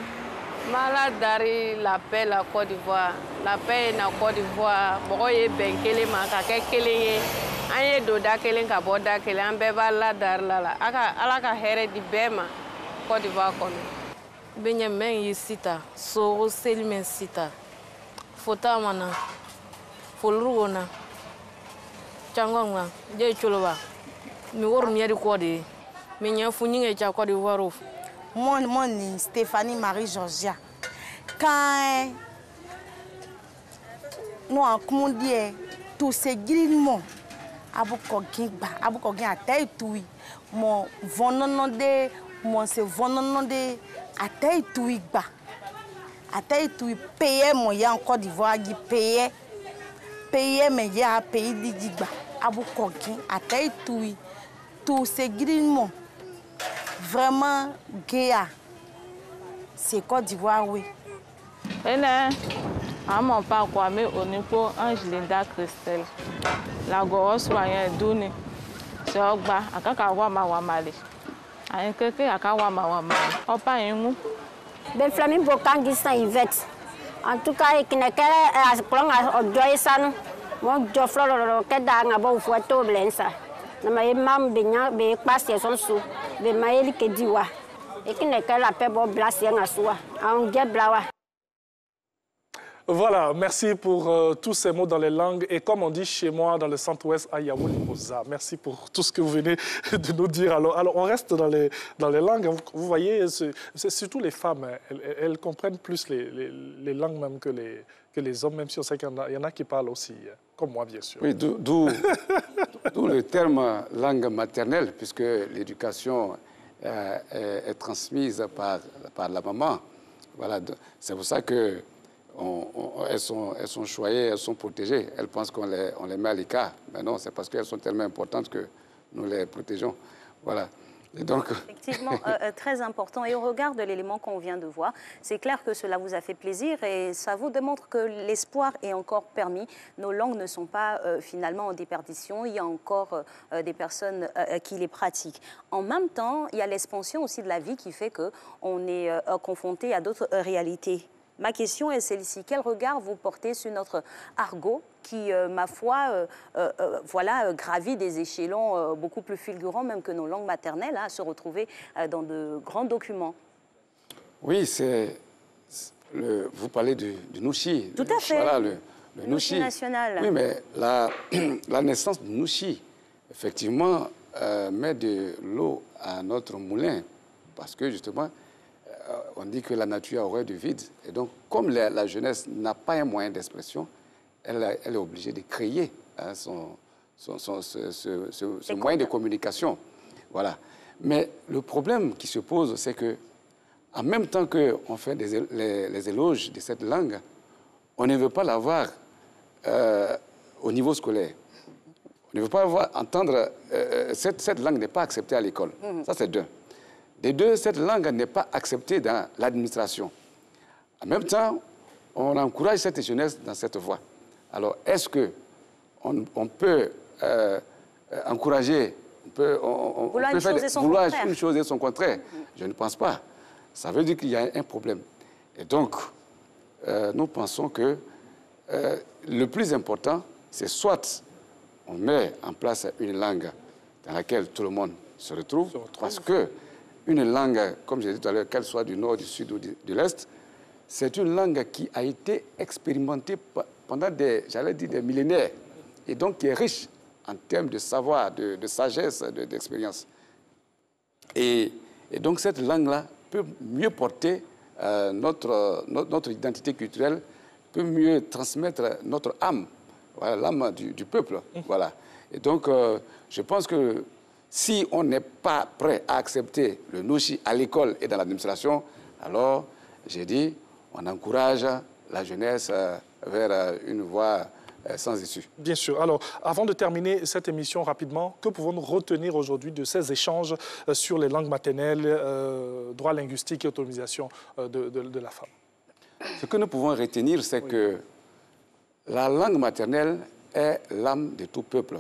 maladari la paix la Côte d'Ivoire, la paix na Côte d'Ivoire, boye benkele maka kekele. Anye do da kelen ka bo da kelen an bɛɛ b'a ladari la la ala ka hɛrɛ di bɛɛ ma Côte d'Ivoire kɔnɔ benyamɛn ye sita sogo selimɛn sita fota mana foluru na cangɔn na je choloba mi woro mi yɛri kɔ de mi ɲɛ fu ɲinge ca Côte d'Ivoire mon ni Stéphanie Marie Georgia quand nous en commandé tout ce grinement abuko gin atay tuwi mo vonono de mo se vonono de atay tuwi gba atay tuwi paye mo ya en Côte d'Ivoire gi paye me ya pays di gba abuko gin atay tuwi tout ce grinement vraiment gaya c'est Côte d'Ivoire oui Amon pa Kwame Onipo Angelinda Christelle. La goros wayen duni. Se ogba akaka wa mali. Ayen keke akawa ma mali. Opa yingu. Ben Flamine Bokangi Saint Yvette. En tout cas, ikinekele asplong ojoy sanu. Mo jo floro keda ngabo fuato blensa. Na ma mam benya be passe son sou. Be maeli kediwa. Ikinekele la pebo blasie ngasua. An ge blawa. Voilà, merci pour tous ces mots dans les langues. Et comme on dit chez moi, dans le centre-ouest, Ayawoulimoza. Merci pour tout ce que vous venez de nous dire. Alors on reste dans les langues. Vous voyez, c'est surtout les femmes. Elles comprennent plus les langues même que les hommes, même si on sait qu'il y en a qui parlent aussi, comme moi, bien sûr. Oui, d'où le terme langue maternelle, puisque l'éducation est transmise par la maman. Voilà, c'est pour ça que elles sont choyées, elles sont protégées. Elles pensent qu'on les met à l'écart. Mais non, c'est parce qu'elles sont tellement importantes que nous les protégeons. Voilà. Et donc... Effectivement, très important. Et au regard de l'élément qu'on vient de voir, c'est clair que cela vous a fait plaisir et ça vous démontre que l'espoir est encore permis. Nos langues ne sont pas finalement en déperdition. Il y a encore des personnes qui les pratiquent. En même temps, il y a l'expansion aussi de la vie qui fait qu'on est confronté à d'autres réalités. Ma question est celle-ci. Quel regard vous portez sur notre argot qui, ma foi, voilà, gravit des échelons beaucoup plus fulgurants même que nos langues maternelles, à se retrouver dans de grands documents? Oui, vous parlez du Nouchi. Tout à fait. Voilà, le Nouchi national. Oui, mais la naissance du Nouchi, effectivement, met de l'eau à notre moulin. Parce que, justement, on dit que la nature a horreur du vide. Et donc, comme la jeunesse n'a pas un moyen d'expression, elle est obligée de créer hein, ce moyen de communication. Voilà. Mais le problème qui se pose, c'est que en même temps qu'on fait les éloges de cette langue, on ne veut pas l'avoir au niveau scolaire. On ne veut pas entendre... cette langue n'est pas acceptée à l'école. Ça, c'est d'un. De deux, cette langue n'est pas acceptée dans l'administration. En même temps, on encourage cette jeunesse dans cette voie. Alors, est-ce qu'on peut encourager, on peut vouloir une chose et son contraire? Je ne pense pas. Ça veut dire qu'il y a un problème. Et donc, nous pensons que le plus important, c'est soit on met en place une langue dans laquelle tout le monde se retrouve. Parce que une langue, comme j'ai dit tout à l'heure, qu'elle soit du nord, du sud ou de l'est, c'est une langue qui a été expérimentée pendant des millénaires et donc qui est riche en termes de savoir, de sagesse, d'expérience. Et donc cette langue-là peut mieux porter notre identité culturelle, peut mieux transmettre notre âme, voilà, l'âme du peuple. Voilà. Et donc, je pense que si on n'est pas prêt à accepter le Nouchi à l'école et dans l'administration, alors, j'ai dit, on encourage la jeunesse vers une voie sans issue. Bien sûr. Alors, avant de terminer cette émission rapidement, que pouvons-nous retenir aujourd'hui de ces échanges sur les langues maternelles, droit linguistique et autonomisation de la femme? Ce que nous pouvons retenir, c'est que la langue maternelle est l'âme de tout peuple.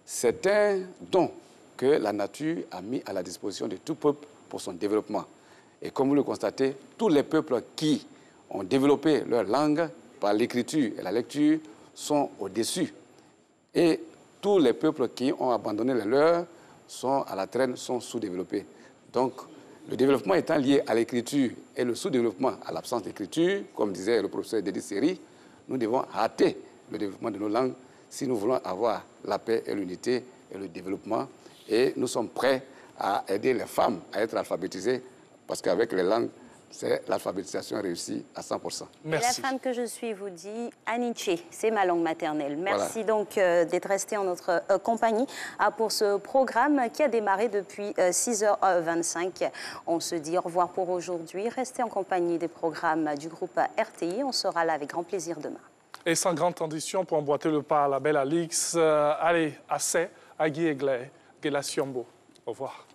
C'est un don que la nature a mis à la disposition de tout peuple pour son développement. Et comme vous le constatez, tous les peuples qui ont développé leur langue par l'écriture et la lecture sont au-dessus. Et tous les peuples qui ont abandonné les leurs sont à la traîne, sont sous-développés. Donc, le développement étant lié à l'écriture et le sous-développement à l'absence d'écriture, comme disait le professeur Dédé Seri, nous devons hâter le développement de nos langues si nous voulons avoir la paix et l'unité et le développement. Et nous sommes prêts à aider les femmes à être alphabétisées parce qu'avec les langues, c'est l'alphabétisation réussie à 100%. Merci. Et la femme que je suis vous dit Aniché, c'est ma langue maternelle. Merci donc d'être resté en notre compagnie pour ce programme qui a démarré depuis 6h25. On se dit au revoir pour aujourd'hui. Restez en compagnie des programmes du groupe RTI. On sera là avec grand plaisir demain. Et sans grande transition, pour emboîter le pas à la belle Alix, allez, assez, Agui Eglay, Gela Siombo. Au revoir.